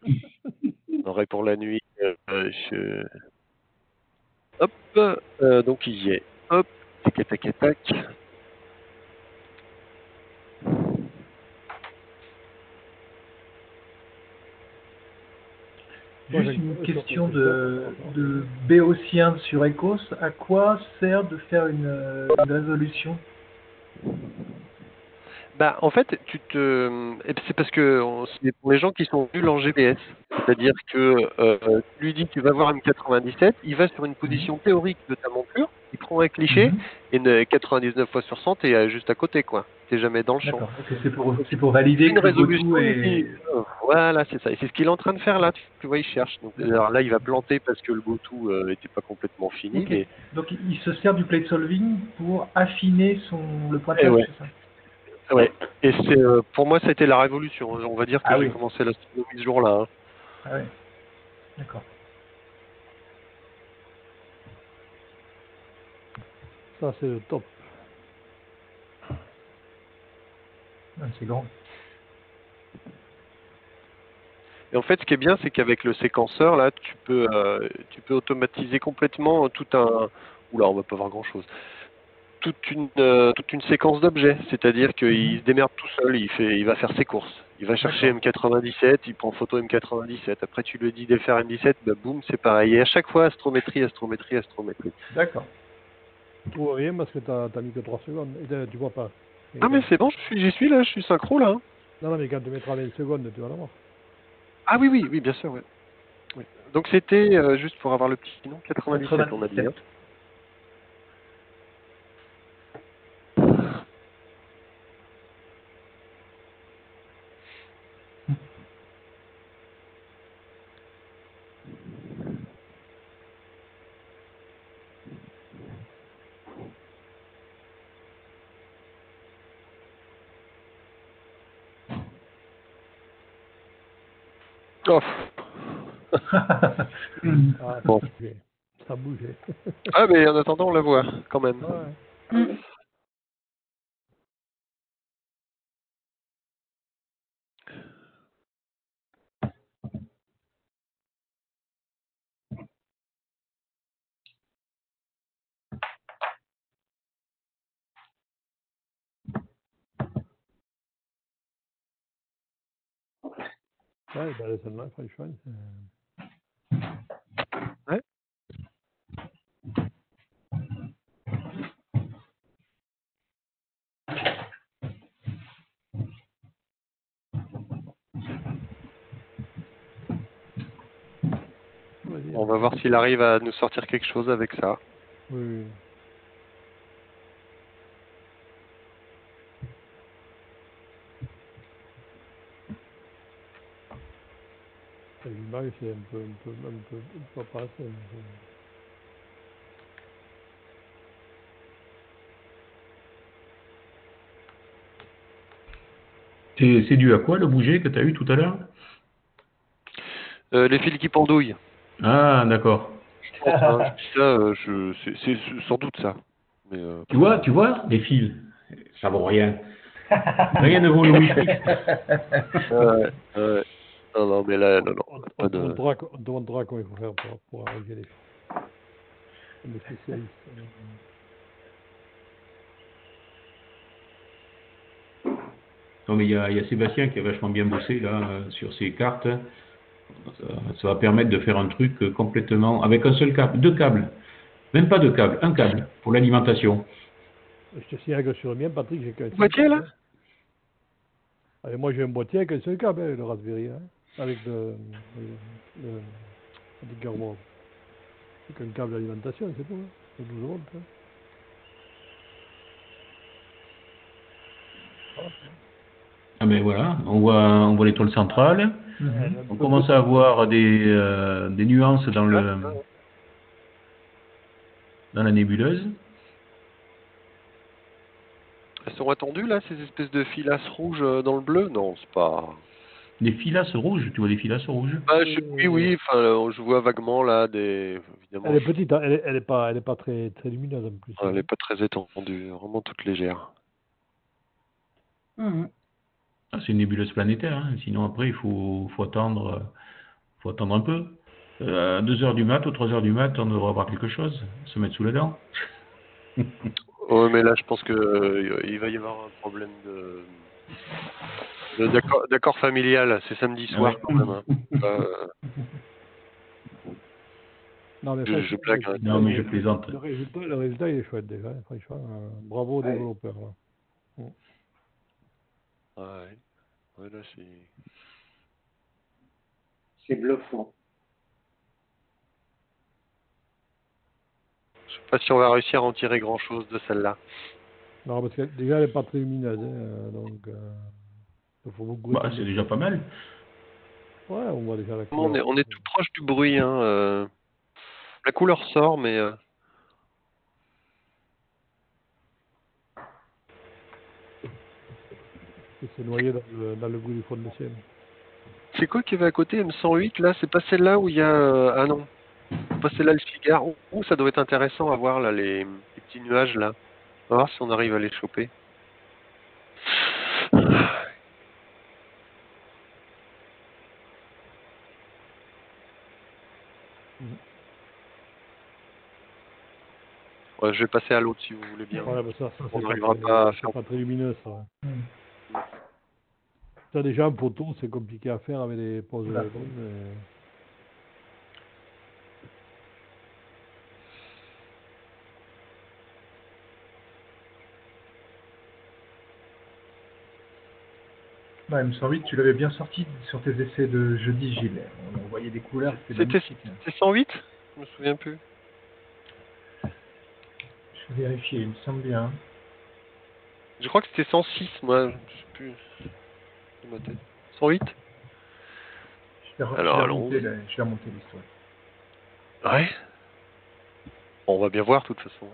aurais pour la nuit. Hop, donc il y est. Hop, tac. Juste une question de béotien sur Ecos. À quoi sert de faire une résolution? Bah, en fait, c'est parce que c'est pour les gens qui sont nuls en GPS. C'est-à-dire que tu lui dis que tu vas voir M97, il va sur une position théorique de ta monture, il prend un cliché, et 99 fois sur 100, t'es juste à côté, quoi. T'es jamais dans le champ. D'accord, ok, c'est pour valider Une que le résolution Bluetooth est... Voilà, c'est ça. Et c'est ce qu'il est en train de faire là. Tu vois, il cherche. Donc, alors là, il va planter parce que le Bluetooth n'était pas complètement fini. Ok. Mais... Donc il se sert du plate solving pour affiner le pointage, ouais. c'est ça? Ouais, et c'est pour moi c'était la révolution. On va dire que j'ai oui. commencé l'astronomie ce jour-là. Hein. Ah oui, d'accord. Ça, c'est le top. Ah, c'est grand. Et en fait, ce qui est bien, c'est qu'avec le séquenceur, là, tu peux automatiser complètement tout un... Oula, on va pas voir grand-chose. Toute une séquence d'objets. C'est-à-dire qu'il se démerde tout seul, il va faire ses courses. Il va chercher M97, il prend photo M97. Après, tu lui dis de faire M17, bah boum, c'est pareil. Et à chaque fois, astrométrie. D'accord. Tu trouves rien parce que t'as mis que 3 secondes. Et tu vois pas. Ah, mais c'est bon, j'y suis là, je suis synchro là. Hein. Non, mais quand tu mettras 20 secondes, tu vas l'avoir. Ah oui, bien sûr, ouais. Oui. Donc c'était, juste pour avoir le petit nom, 97, on a dit. Hein. Oh. Bon. Ça a bougé. Ah, mais en attendant, on la voit quand même. Ouais. Ouais, ben, celle-là, franchement, Ouais. On va voir s'il arrive à nous sortir quelque chose avec ça. Oui. L'image, c'est un peu pas assez. C'est dû à quoi le bouger que tu as eu tout à l'heure? Les fils qui pendouillent. Ah, d'accord. C'est sans doute ça. Mais, Tu vois, les fils, ça vaut rien. Rien ne vaut le wifi. Non, mais là, non. On te montrera comment il faut faire pour arranger les fils. des spécialistes. Non, mais il y a Sébastien qui a vachement bien bossé là sur ces cartes. Ça va permettre de faire un truc complètement avec un seul câble, 2 câbles, même pas 2 câbles, un câble pour l'alimentation. Je te signale que sur le mien, Patrick, j'ai qu'un seul Boîtier câble. là Hein. Allez, moi j'ai un boîtier avec un seul câble, hein, le Raspberry, hein, avec le Tinkerboard. C'est qu'un câble d'alimentation, c'est tout. Hein. C'est 12 volts. Hein. Ah mais voilà, on voit l'étoile centrale. On commence à avoir des nuances dans la nébuleuse. Elles sont attendues là, ces espèces de filasses rouges dans le bleu? Non, c'est pas. Des filasses rouges, tu vois des filasses rouges? Bah, oui, enfin, je vois vaguement là des. Évidemment. Elle est petite, hein, elle est pas très lumineuse en plus. Elle n'est pas très étendue, vraiment toute légère. Ah, c'est une nébuleuse planétaire, hein. Sinon après il faut attendre un peu. À 2h du mat ou 3h du mat, on devrait avoir quelque chose, se mettre sous les dents. Ouais, mais là je pense que il va y avoir un problème d'accord familial, c'est samedi soir quand même. Hein. Non, mais je blague. Hein. Non, mais je plaisante. Le résultat il est chouette déjà, hein, franchement. Bravo aux développeurs. Là. Ouais, là c'est. C'est bluffant. Je sais pas si on va réussir à en tirer grand chose de celle-là. Non, parce que déjà elle n'est pas très lumineuse, hein, donc il faut beaucoup. C'est déjà pas mal. Ouais, on voit déjà la couleur. On est tout proche du bruit, hein. La couleur sort, mais. C'est noyé dans le goût du fond de ciel. C'est quoi qui va à côté, M108 là? C'est pas celle-là où il y a. Ah non. C'est pas celle-là le cigare. Oh, ça doit être intéressant à voir là, les petits nuages là. On va voir si on arrive à les choper. Ouais, je vais passer à l'autre si vous voulez bien. Ouais, bah ça on n'arrivera pas à faire. C'est pas très lumineux ça. Ouais. Ça déjà en photo, c'est compliqué à faire avec les poses de M108, tu l'avais bien sorti sur tes essais de jeudi, Gilles. On voyait des couleurs, c'était magnifique. C'est 108? Je me souviens plus. Je vais vérifier, il me semble bien. Je crois que c'était 106, moi. Je sais plus. De ma tête. 108? Je vais remonter l'histoire. Ouais. On va bien voir, de toute façon.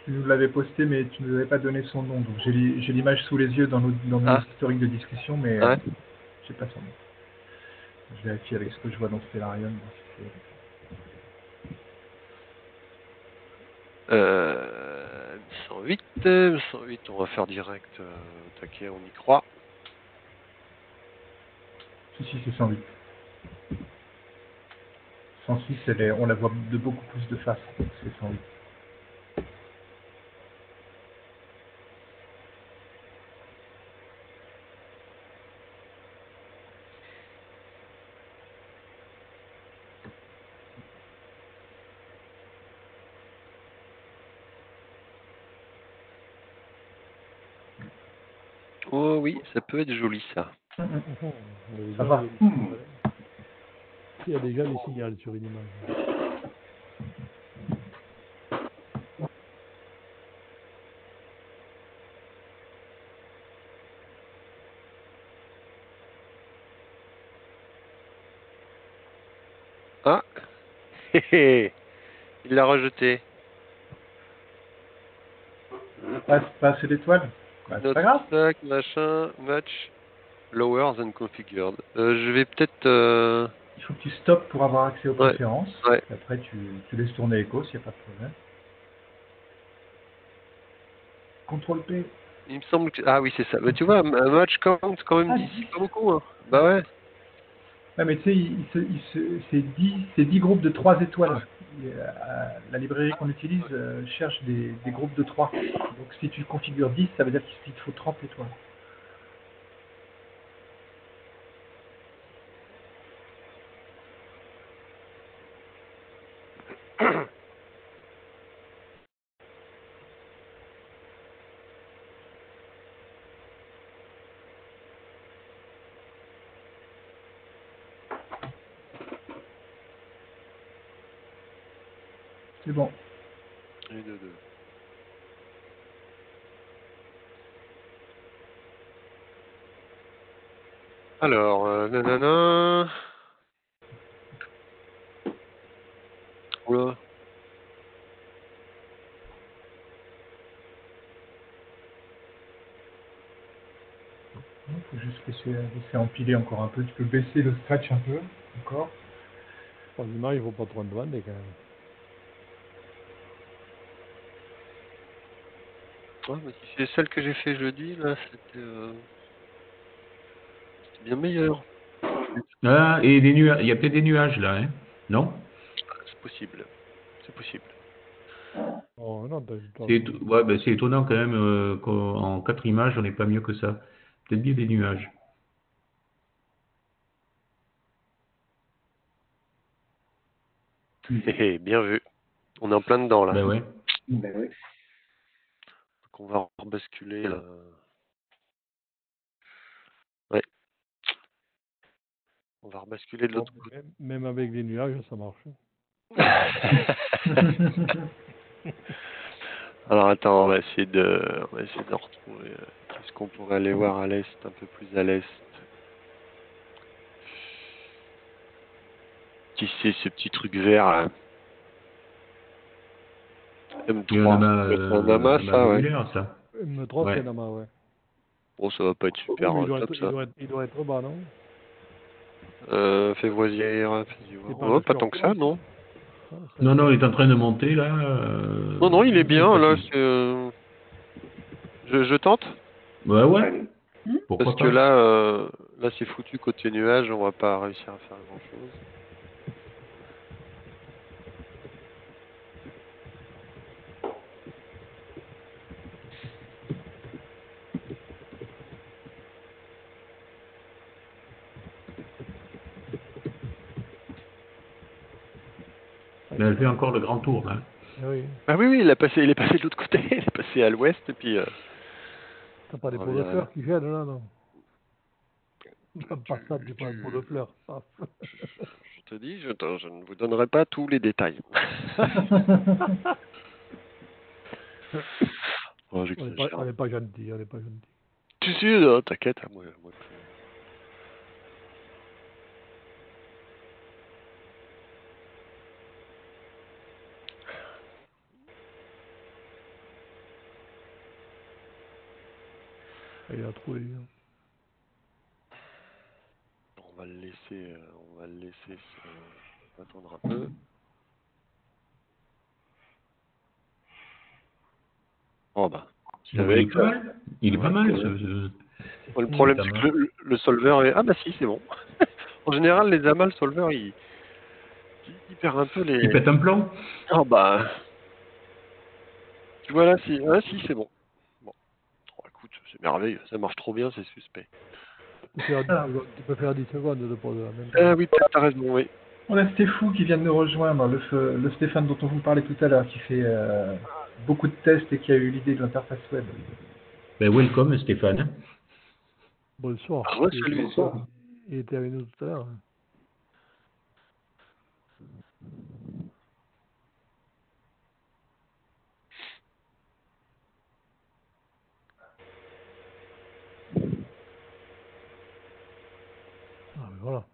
Tu nous l'avais posté, mais tu ne nous avais pas donné son nom. Donc j'ai l'image sous les yeux dans nos historiques de discussion, mais je n'ai pas son nom. Je vérifie avec ce que je vois dans Stellarium. 108, on va faire direct. Taquet, on y croit. Si, c'est 108. 106, on la voit de beaucoup plus de face. C'est 108. Oh oui, ça peut être joli ça. Ça va. Il y a déjà des signaux sur une image. Ah. Il l'a rejeté. Pas assez d'étoiles? Bah, c'est pas grave. Stack, machin, match, lower than configured. Je vais peut-être... Il faut que tu stoppes pour avoir accès aux préférences. Ouais. Et après, tu laisses tourner Echo s'il n'y a pas de problème. CTRL P. Il me semble que... Ah oui, c'est ça. Mais tu vois, un match count, quand même 10, c'est pas beaucoup. Hein. Bah ouais. Ouais, mais tu sais, c'est 10 groupes de 3 étoiles. La librairie qu'on utilise cherche des groupes de 3. Donc si tu configures 10, ça veut dire qu'il te faut 30 étoiles. C'est bon. Et 2, 2. Alors, nanana. Oula. Il faut juste laisser empiler encore un peu. Tu peux baisser le stretch un peu, encore. Pour l'image, il ne faut pas trop demander quand même. Ouais, mais si c'est celle que j'ai fait jeudi, là, c'était bien meilleur. Ah, et des nuages. Il y a peut-être des nuages là, hein? Non? C'est possible. C'est possible. Oh, non, Ouais, ben, c'est étonnant quand même qu'en 4 images, on n'est pas mieux que ça. Peut-être bien des nuages. Bien vu. On est en plein dedans, là. Ben ouais. Ben oui. Donc on va rebasculer, là. Ouais. On va rebasculer de l'autre côté. Même avec des nuages, ça marche. Alors attends, on va essayer de retrouver. Est-ce qu'on pourrait aller voir à l'est, un peu plus à l'est? Qui c'est ce petit truc vert là? M3. C'est un amas, ça, ouais. Ça. M3, Ouais. c'est un amas, ouais. Bon, ça va pas être super top, ça. Il doit être bas, non? Fais voisir. Oh, pas tant que ça, non? Non, il est en train de monter là. Non, il est bien, là. Je tente? Ouais. Pourquoi Parce pas? que là c'est foutu côté nuage, on va pas réussir à faire grand chose. Mais elle fait encore le grand tour là. Oui. Ah oui, il est passé de l'autre côté, il est passé à l'ouest et puis. T'as pas des pots de fleurs qui gênent là, non? Pas ça, tu prends un pot de fleurs. Je te dis, je ne vous donnerai pas tous les détails. Oh, on n'est pas gentil, Tu sais, t'inquiète, moi. Il a trouvé. On va le laisser, attendre un peu. Oh bah. Il est pas mal. Le problème, c'est que le solver est... Ah bah si, c'est bon. En général, les amas, le solver, il perd un peu les... Il pète un plomb. Oh bah... Tu vois là, si, c'est bon. Bon. Oh, écoute, c'est merveilleux, ça marche trop bien, c'est suspect. Tu peux faire 10 secondes de pause là. Ah oui, t'as raison, oui. On a Stéphane qui vient de nous rejoindre, le Stéphane dont on vous parlait tout à l'heure, qui fait beaucoup de tests et qui a eu l'idée de l'interface web. Ben welcome Stéphane. Bonsoir. Salut. Il était avec nous tout à l'heure. Ah, mais voilà.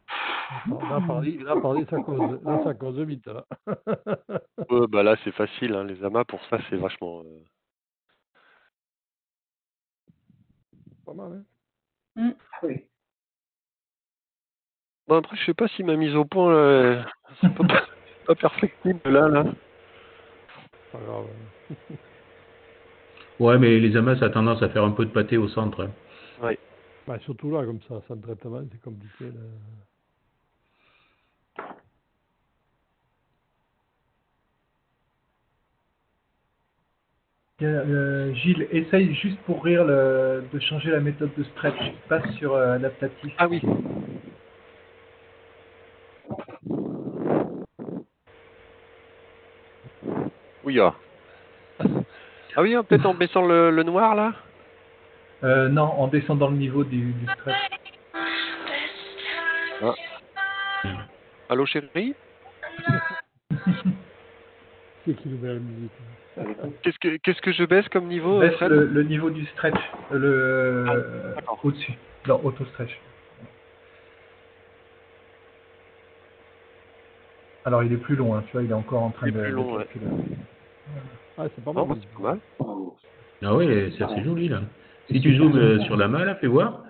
Là, parler, ça cause vite, là. Bah là, c'est facile, hein, les amas, pour ça, c'est vachement... pas mal, hein. Oui. Bon, après, je sais pas si ma mise au point, c'est pas perfectible là. Pas grave. Ouais, mais les amas, ça a tendance à faire un peu de pâté au centre. Hein. Ouais. Bah, surtout là, comme ça, sans traitement, c'est compliqué. Là. Gilles, essaye juste pour rire de changer la méthode de stretch. Passe sur adaptatif. Ah oui. Oui, ah. Ah oui, peut-être en baissant le noir là. Non, en descendant le niveau du stretch. Ah. Allô chérie. C'est qui nous met la musique. Qu'est-ce que je baisse comme niveau, Baisse Fred? le niveau du stretch, au-dessus, dans auto stretch. Alors il est plus long, hein, tu vois, il est encore en train de. Plus long, ouais. Ah, c'est pas mal. Non, c'est pas mal. Ah ouais, c'est assez joli là. Si tu zoomes sur la main, là, fais voir.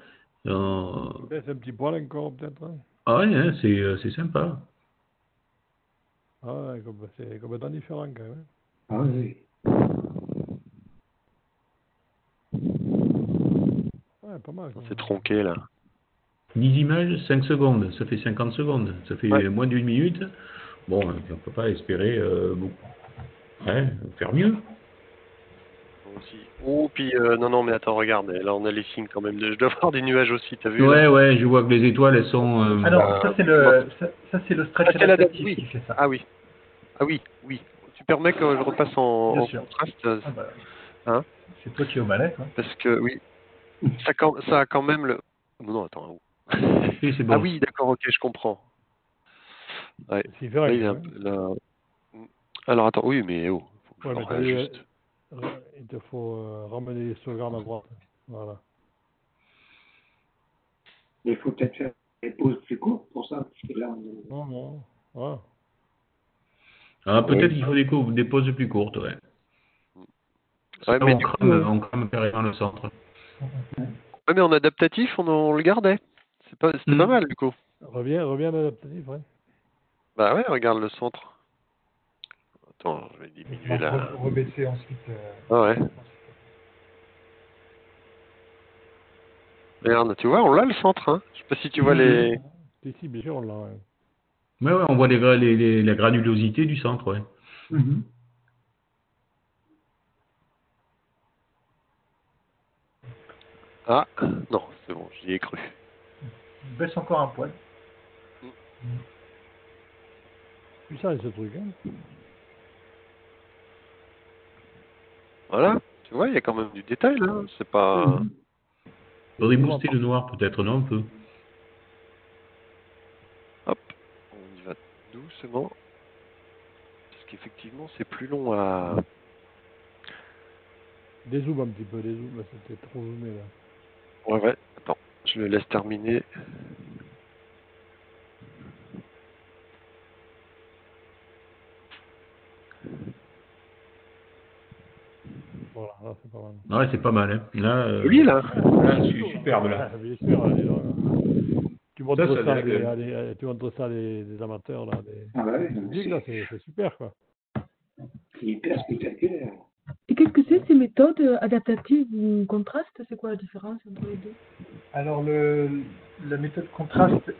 Tu baisses un petit poil encore, peut-être. Hein. Ah ouais, hein, c'est sympa. Ah ouais, c'est complètement différent quand même. Ah oui. Ouais, pas mal. C'est tronqué là. 10 images, 5 secondes. Ça fait 50 secondes. Ça fait moins d'une minute. Bon, on peut pas espérer faire mieux. Aussi. Oh, puis non, mais attends, regarde, là on a les signes quand même. Je dois avoir des nuages aussi, t'as vu? Ouais, là ouais, je vois que les étoiles, elles sont. Ah non, ça c'est le stretch adaptatif qui fait ça. Ah oui. Ah oui. Tu permets que je repasse en contraste Ah bah, hein? c'est toi qui es au malais, quoi. Parce que oui, ça a quand même le. Non, attends. Oui, c'est bon. Ah oui, d'accord, ok, je comprends. Ouais. C'est différent. Là, il est un peu, là... Alors attends, oui, mais faut que je réajuste. Il te faut ramener les histogrammes à droite. Voilà. Il faut peut-être faire des pauses plus courtes pour ça, parce que là, Non. Ouais. Ah, peut-être qu'il faut des pauses plus courtes, ouais. Ouais, mais on crame carrément le centre. Ouais, mais en adaptatif, on le gardait. C'était pas mal, du coup. Reviens à l'adaptatif, ouais. Bah ouais, regarde le centre. Attends, je vais diminuer la... Rebaisser ensuite. Ah ouais. Regarde, tu vois, on l'a le centre, hein. Je sais pas si tu vois les... Si, bien sûr, on l'a, ouais. Ouais, on voit la granulosité du centre, ouais. Ah, non, c'est bon, j'y ai cru. Baisse encore un poil. Puissant, ce truc, hein. Voilà, tu vois, il y a quand même du détail, là. C'est pas... Faudrait booster le noir, peut-être, non, un peu. Hop, on y va doucement. Parce qu'effectivement, c'est plus long à... Dézoome un petit peu, là, c'était trop zoomé, là. Ouais, attends, je le laisse terminer. Voilà, là, c'est pas mal. Ouais, c'est pas mal, hein. Là, Joli, là. Là, c'est superbe, là. Bien sûr, tu montres ça à des amateurs, là. Ah bah oui, là, c'est super, quoi. C'est hyper spectaculaire. Et qu'est-ce que c'est ces méthodes adaptatives ou contraste? C'est quoi la différence entre les deux? Alors la méthode contraste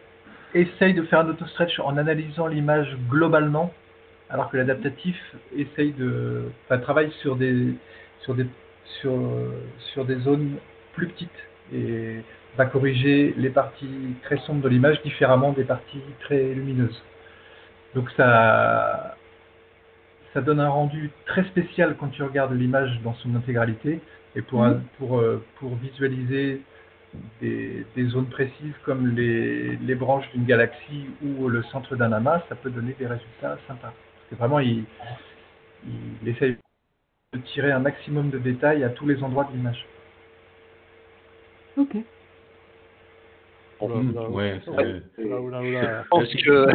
essaye de faire un auto-stretch en analysant l'image globalement, alors que l'adaptatif travaille sur des zones plus petites et va corriger les parties très sombres de l'image différemment des parties très lumineuses. Donc ça donne un rendu très spécial quand tu regardes l'image dans son intégralité, et pour visualiser des zones précises comme les branches d'une galaxie ou le centre d'un amas, ça peut donner des résultats sympas. Parce que vraiment, il essaye de tirer un maximum de détails à tous les endroits de l'image. Ok. Ouais, Je pense que...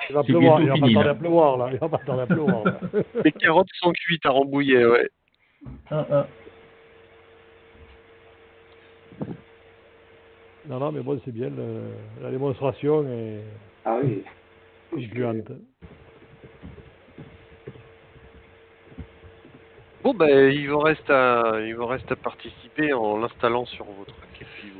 Il va pleuvoir, il va pas tarder à pleuvoir, là. Il va pas tarder à pleuvoir, là. Les carottes sont cuites à Rambouillet, ouais. Non, mais bon, c'est bien, la démonstration est concluante. Bon, ben, il vous reste à participer en l'installant sur vos trucs et puis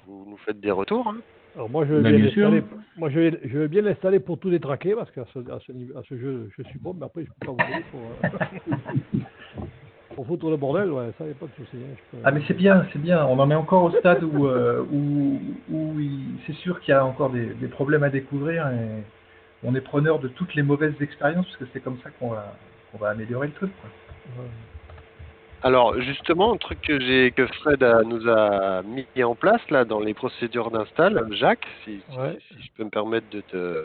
vous nous faites des retours. Hein. Alors moi, je veux bien l'installer pour tous les traquer parce qu'à ce jeu, je suis bon, mais après, je peux pas vous aider pour foutre le bordel, ouais, ça, il n'y a pas de souci. Hein, Ah, mais c'est bien. On en est encore au stade où c'est sûr qu'il y a encore des problèmes à découvrir et on est preneur de toutes les mauvaises expériences parce que c'est comme ça qu'on va améliorer le truc, quoi. Ouais. Alors justement, un truc que Fred nous a mis en place là dans les procédures d'install, Jacques, si je peux me permettre de te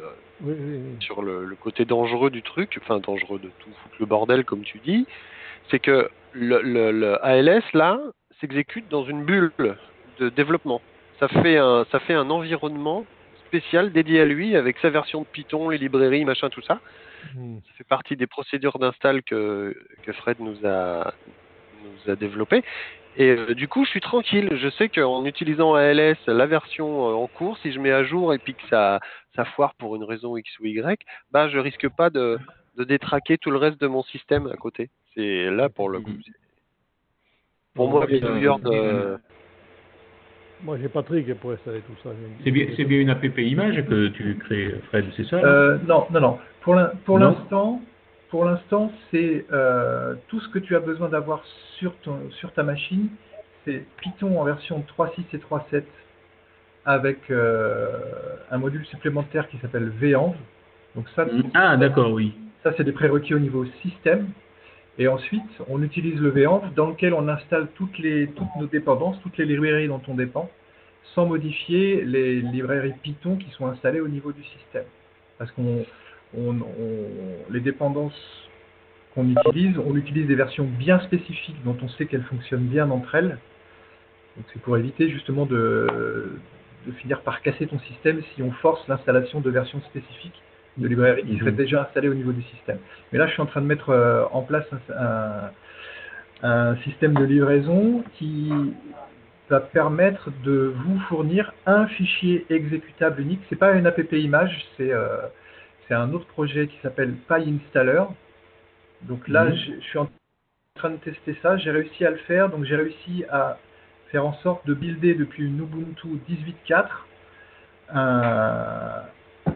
sur le côté dangereux du truc, enfin dangereux de tout foutre le bordel comme tu dis, c'est que le ALS là s'exécute dans une bulle de développement. Ça fait un environnement spécial dédié à lui avec sa version de Python, les librairies, machin, tout ça. Ça fait partie des procédures d'install que Fred nous a développé. Et du coup, je suis tranquille. Je sais qu'en utilisant ALS, la version en cours, si je mets à jour et puis que ça foire pour une raison X ou Y, bah, je risque pas de détraquer tout le reste de mon système à côté. C'est là pour le coup. Pour moi, bidouilleur de... Moi, j'ai Patrick pour installer tout ça. C'est bien une app image que tu crées, Fred, c'est ça? Non. Pour l'instant, c'est tout ce que tu as besoin d'avoir sur ta machine, c'est Python en version 3.6 et 3.7 avec un module supplémentaire qui s'appelle venv. Donc ça, d'accord, oui. Ça, c'est des prérequis au niveau système. Et ensuite, on utilise le venv dans lequel on installe toutes nos dépendances, toutes les librairies dont on dépend, sans modifier les librairies Python qui sont installées au niveau du système. Parce qu'on les dépendances qu'on utilise, on utilise des versions bien spécifiques dont on sait qu'elles fonctionnent bien entre elles. Donc c'est pour éviter justement de finir par casser ton système si on force l'installation de versions spécifiques de librairies qui seraient déjà installées au niveau du système. Mais là, je suis en train de mettre en place un système de livraison qui va permettre de vous fournir un fichier exécutable unique. C'est pas une app image, c'est un autre projet qui s'appelle PyInstaller. Donc là, je suis en train de tester ça. J'ai réussi à le faire. Donc j'ai réussi à faire en sorte de builder depuis une Ubuntu 18.4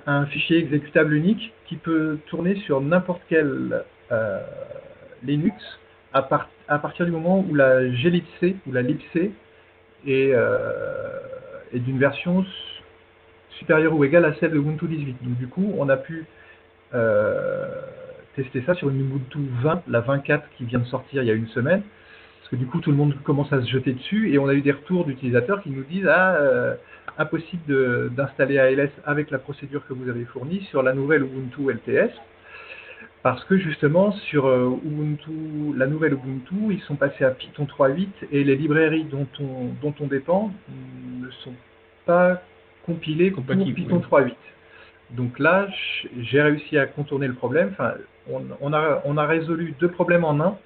un fichier exécutable unique qui peut tourner sur n'importe quel Linux à partir du moment où la glibc ou la libc est d'une version supérieure ou égale à celle de Ubuntu 18. Donc du coup, on a pu tester ça sur une Ubuntu 20, la 24 qui vient de sortir il y a une semaine, parce que du coup tout le monde commence à se jeter dessus et on a eu des retours d'utilisateurs qui nous disent impossible d'installer ALS avec la procédure que vous avez fournie sur la nouvelle Ubuntu LTS, parce que justement sur la nouvelle Ubuntu, ils sont passés à Python 3.8 et les librairies dont on dépend ne sont pas compilées pour Python 3.8. Donc là, j'ai réussi à contourner le problème. Enfin, on a résolu deux problèmes en un.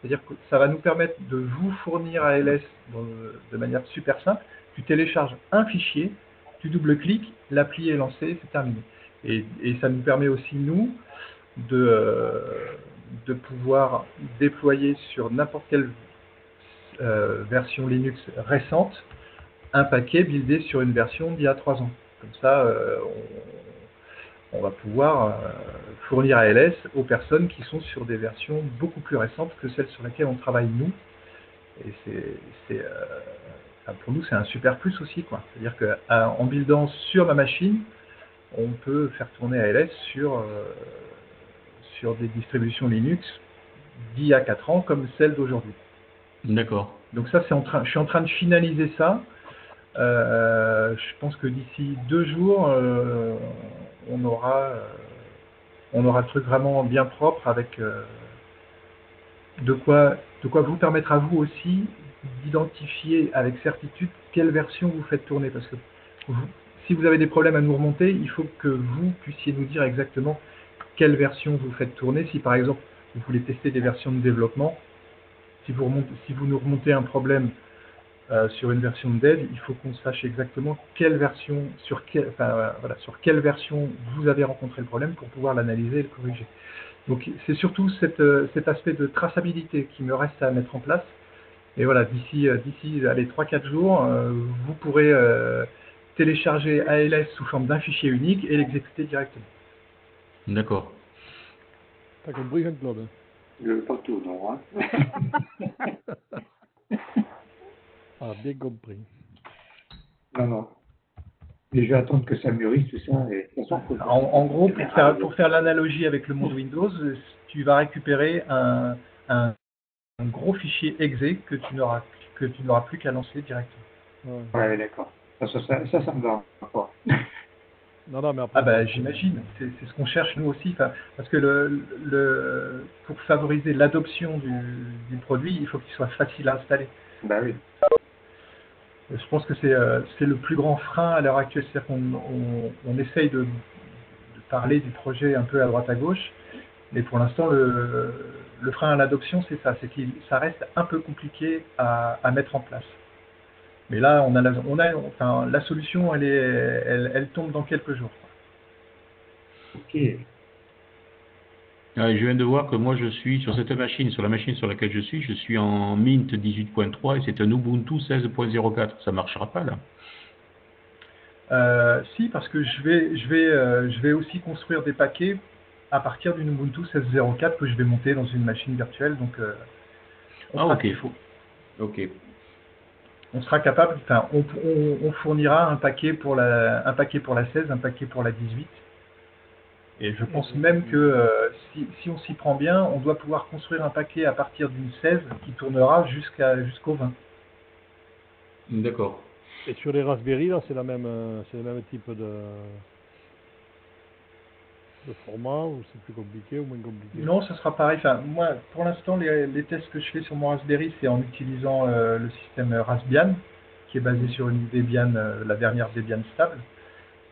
C'est-à-dire que ça va nous permettre de vous fournir ALS de manière super simple. Tu télécharges un fichier, tu double-cliques, l'appli est lancée, c'est terminé. Et ça nous permet aussi, nous, de pouvoir déployer sur n'importe quelle version Linux récente un paquet buildé sur une version d'il y a 3 ans. Comme ça, on va pouvoir fournir ALS aux personnes qui sont sur des versions beaucoup plus récentes que celles sur lesquelles on travaille nous. Et pour nous, c'est un super plus aussi, quoi. C'est-à-dire qu'en buildant sur ma machine, on peut faire tourner ALS sur des distributions Linux d'il y a 4 ans comme celles d'aujourd'hui. D'accord. Donc ça, je suis en train de finaliser ça. Je pense que d'ici 2 jours, on aura le truc vraiment bien propre avec de quoi vous permettre à vous aussi d'identifier avec certitude quelle version vous faites tourner. Parce que si vous avez des problèmes à nous remonter, il faut que vous puissiez nous dire exactement quelle version vous faites tourner. Si par exemple vous voulez tester des versions de développement, si vous nous remontez un problème sur une version de dev, il faut qu'on sache exactement quelle version, sur quelle version vous avez rencontré le problème pour pouvoir l'analyser et le corriger. Donc c'est surtout cet aspect de traçabilité qui me reste à mettre en place. Et voilà, d'ici allez, 3-4 jours, vous pourrez télécharger ALS sous forme d'un fichier unique et l'exécuter directement. D'accord. T'as compris, Jean-Claude? Pas tout, non. Hein. Ah, bien compris. Non. Mais je vais attendre que ça mûrisse, tout ça. Et, de toute façon, en gros, pour faire l'analogie avec le monde Windows, tu vas récupérer un gros fichier exe que tu n'auras plus qu'à lancer directement. Ouais, d'accord. Ça me va pas. Non, mais après... Ah bah j'imagine, c'est ce qu'on cherche nous aussi, parce que pour favoriser l'adoption du produit, il faut qu'il soit facile à installer. Bah oui. Je pense que c'est le plus grand frein à l'heure actuelle, c'est-à-dire qu'on essaye de parler du projet un peu à droite à gauche, mais pour l'instant le frein à l'adoption c'est ça, c'est que ça reste un peu compliqué à mettre en place. Mais là la solution elle tombe dans quelques jours. Ok. Je viens de voir que moi je suis sur cette machine, sur la machine sur laquelle je suis en Mint 18.3 et c'est un Ubuntu 16.04. Ça marchera pas là? Si, parce que je vais aussi construire des paquets à partir d'une Ubuntu 16.04 que je vais monter dans une machine virtuelle. Donc, ok. Ok. On sera capable. Enfin, on fournira un paquet pour la 16, un paquet pour la 18. Et je pense même que si on s'y prend bien, on doit pouvoir construire un paquet à partir d'une 16 qui tournera jusqu'au 20. D'accord. Et sur les Raspberry, là, c'est le même type de format, ou c'est plus compliqué ou moins compliqué? Non, ça sera pareil. Enfin, moi, pour l'instant, les tests que je fais sur mon Raspberry, c'est en utilisant le système Raspbian, qui est basé sur une Debian, la dernière Debian stable.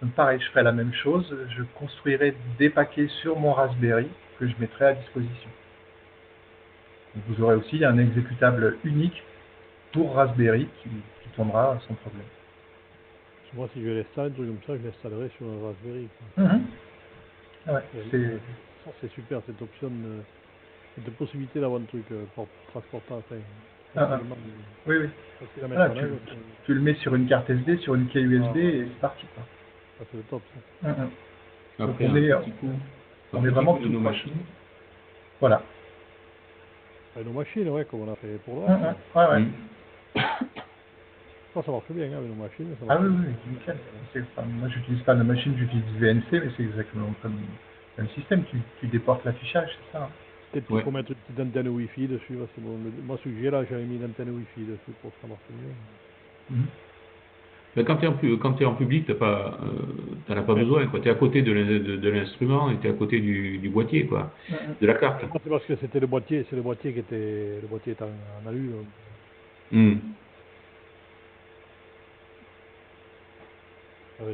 Donc pareil, je ferai la même chose. Je construirai des paquets sur mon Raspberry que je mettrai à disposition. Donc, vous aurez aussi un exécutable unique pour Raspberry qui tournera sans problème. Moi, si je l'installe, un truc comme ça, je l'installerai sur un Raspberry. Ouais, c'est super, cette option de possibilité d'avoir un truc transportable. Oui. Voilà, tu le mets sur une carte SD, sur une clé USB et c'est parti. Quoi. Ça, c'est le top, ça. Après, on est vraiment tout nos proche. machines. Voilà. Et nos machines, ouais, comme on a fait pour l'autre. Ça marche bien avec nos machines. Ah oui, nickel. Moi, j'utilise pas de machine, j'utilise VNC, mais c'est exactement comme le système. Tu déportes l'affichage, c'est ça. Peut-être qu'il faut mettre une petite antenne Wi-Fi dessus. Parce que bon, moi, ce que j'ai là, j'avais mis une antenne Wi-Fi dessus pour que ça marche mieux. Mais quand tu es en public, tu n'en as pas besoin. Tu es à côté de l'instrument et tu es à côté du boîtier, quoi, de la carte. C'est parce que c'était le boîtier, c'est le boîtier qui était. Le boîtier est en alu. À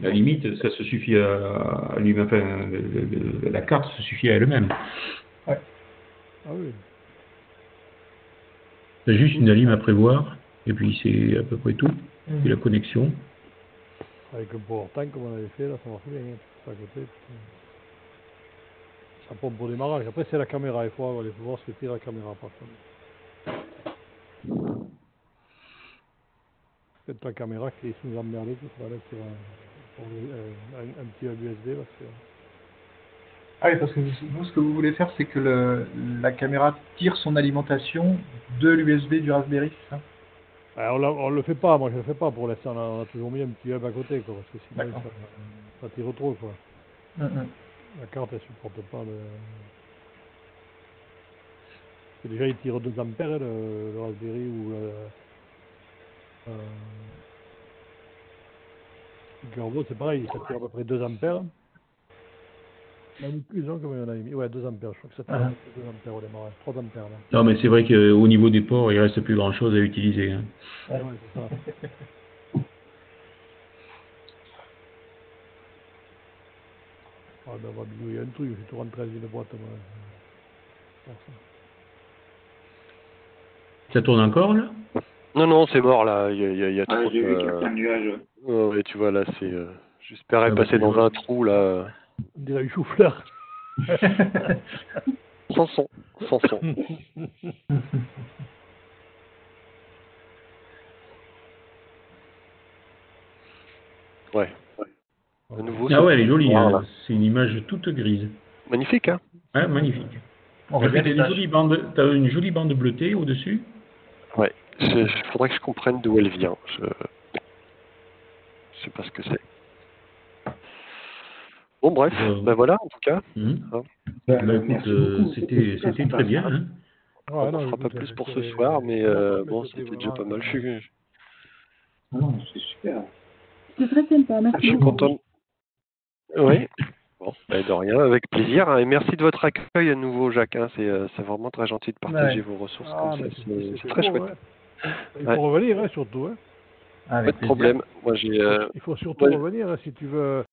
la limite, ça se suffit à lui-même. Enfin, la carte se suffit à elle-même. Ouais. Ah oui. C'est juste une alim à prévoir, et puis c'est à peu près tout. Et la connexion. Avec un power tank comme on avait fait, là, ça marche bien. À côté. Ça pompe pour démarrage. Après, c'est la caméra. Il faut voir ce que tire la caméra, par contre. Peut-être la caméra qui est sous emmerdée, il faudra mettre sur un petit USB. Parce que... Ah oui, parce que vous, ce que vous voulez faire, c'est que la caméra tire son alimentation de l'USB du Raspberry, c'est ça? On le fait pas, moi je le fais pas pour l'instant, on a toujours mis un petit hub à côté, quoi, parce que sinon ça tire trop, quoi. La carte elle supporte pas déjà il tire 2 ampères le Raspberry ou le Garbo, c'est pareil, ça tire à peu près 2 ampères. Même plus, non, combien on a mis? Ouais, 2 ampères, je crois que ça tire 2 ampères au démarrage, 3 ampères là. Non, mais c'est vrai qu'au niveau des ports, il reste plus grand chose à utiliser. Hein. Ouais, c'est ça. Ah ben, on va bidouiller un truc, j'ai tout rentré dans une boîte. Ça tourne encore là? Non, c'est mort là. Il y a trop j'ai vu qu'il y a plein de nuages. Ouais, tu vois là, c'est. J'espérais passer dans un trou là. On dirait une chou-fleur. Sans son. Ouais. De nouveau. Ah ouais, elle est jolie. Hein. C'est une image toute grise. Magnifique, hein. Ouais, magnifique. T'as une jolie bande bleutée au-dessus. Ouais. Il faudrait que je comprenne d'où elle vient. Je sais pas ce que c'est. Bon, bref, ben voilà, en tout cas. Écoute, c'était très bien. Hein. On n'en fera pas plus pour ce soir, mais bon, c'était déjà pas mal. Non, c'est super. C'est très sympa, merci. Je suis content. Oui. Bon, de rien, avec plaisir. Et merci de votre accueil à nouveau, Jacques. Hein. C'est vraiment très gentil de partager vos ressources comme ça. C'est très chouette. Ouais. Il faut revenir, hein, surtout. Hein. Pas de problème. Moi, il faut surtout revenir, hein, si tu veux.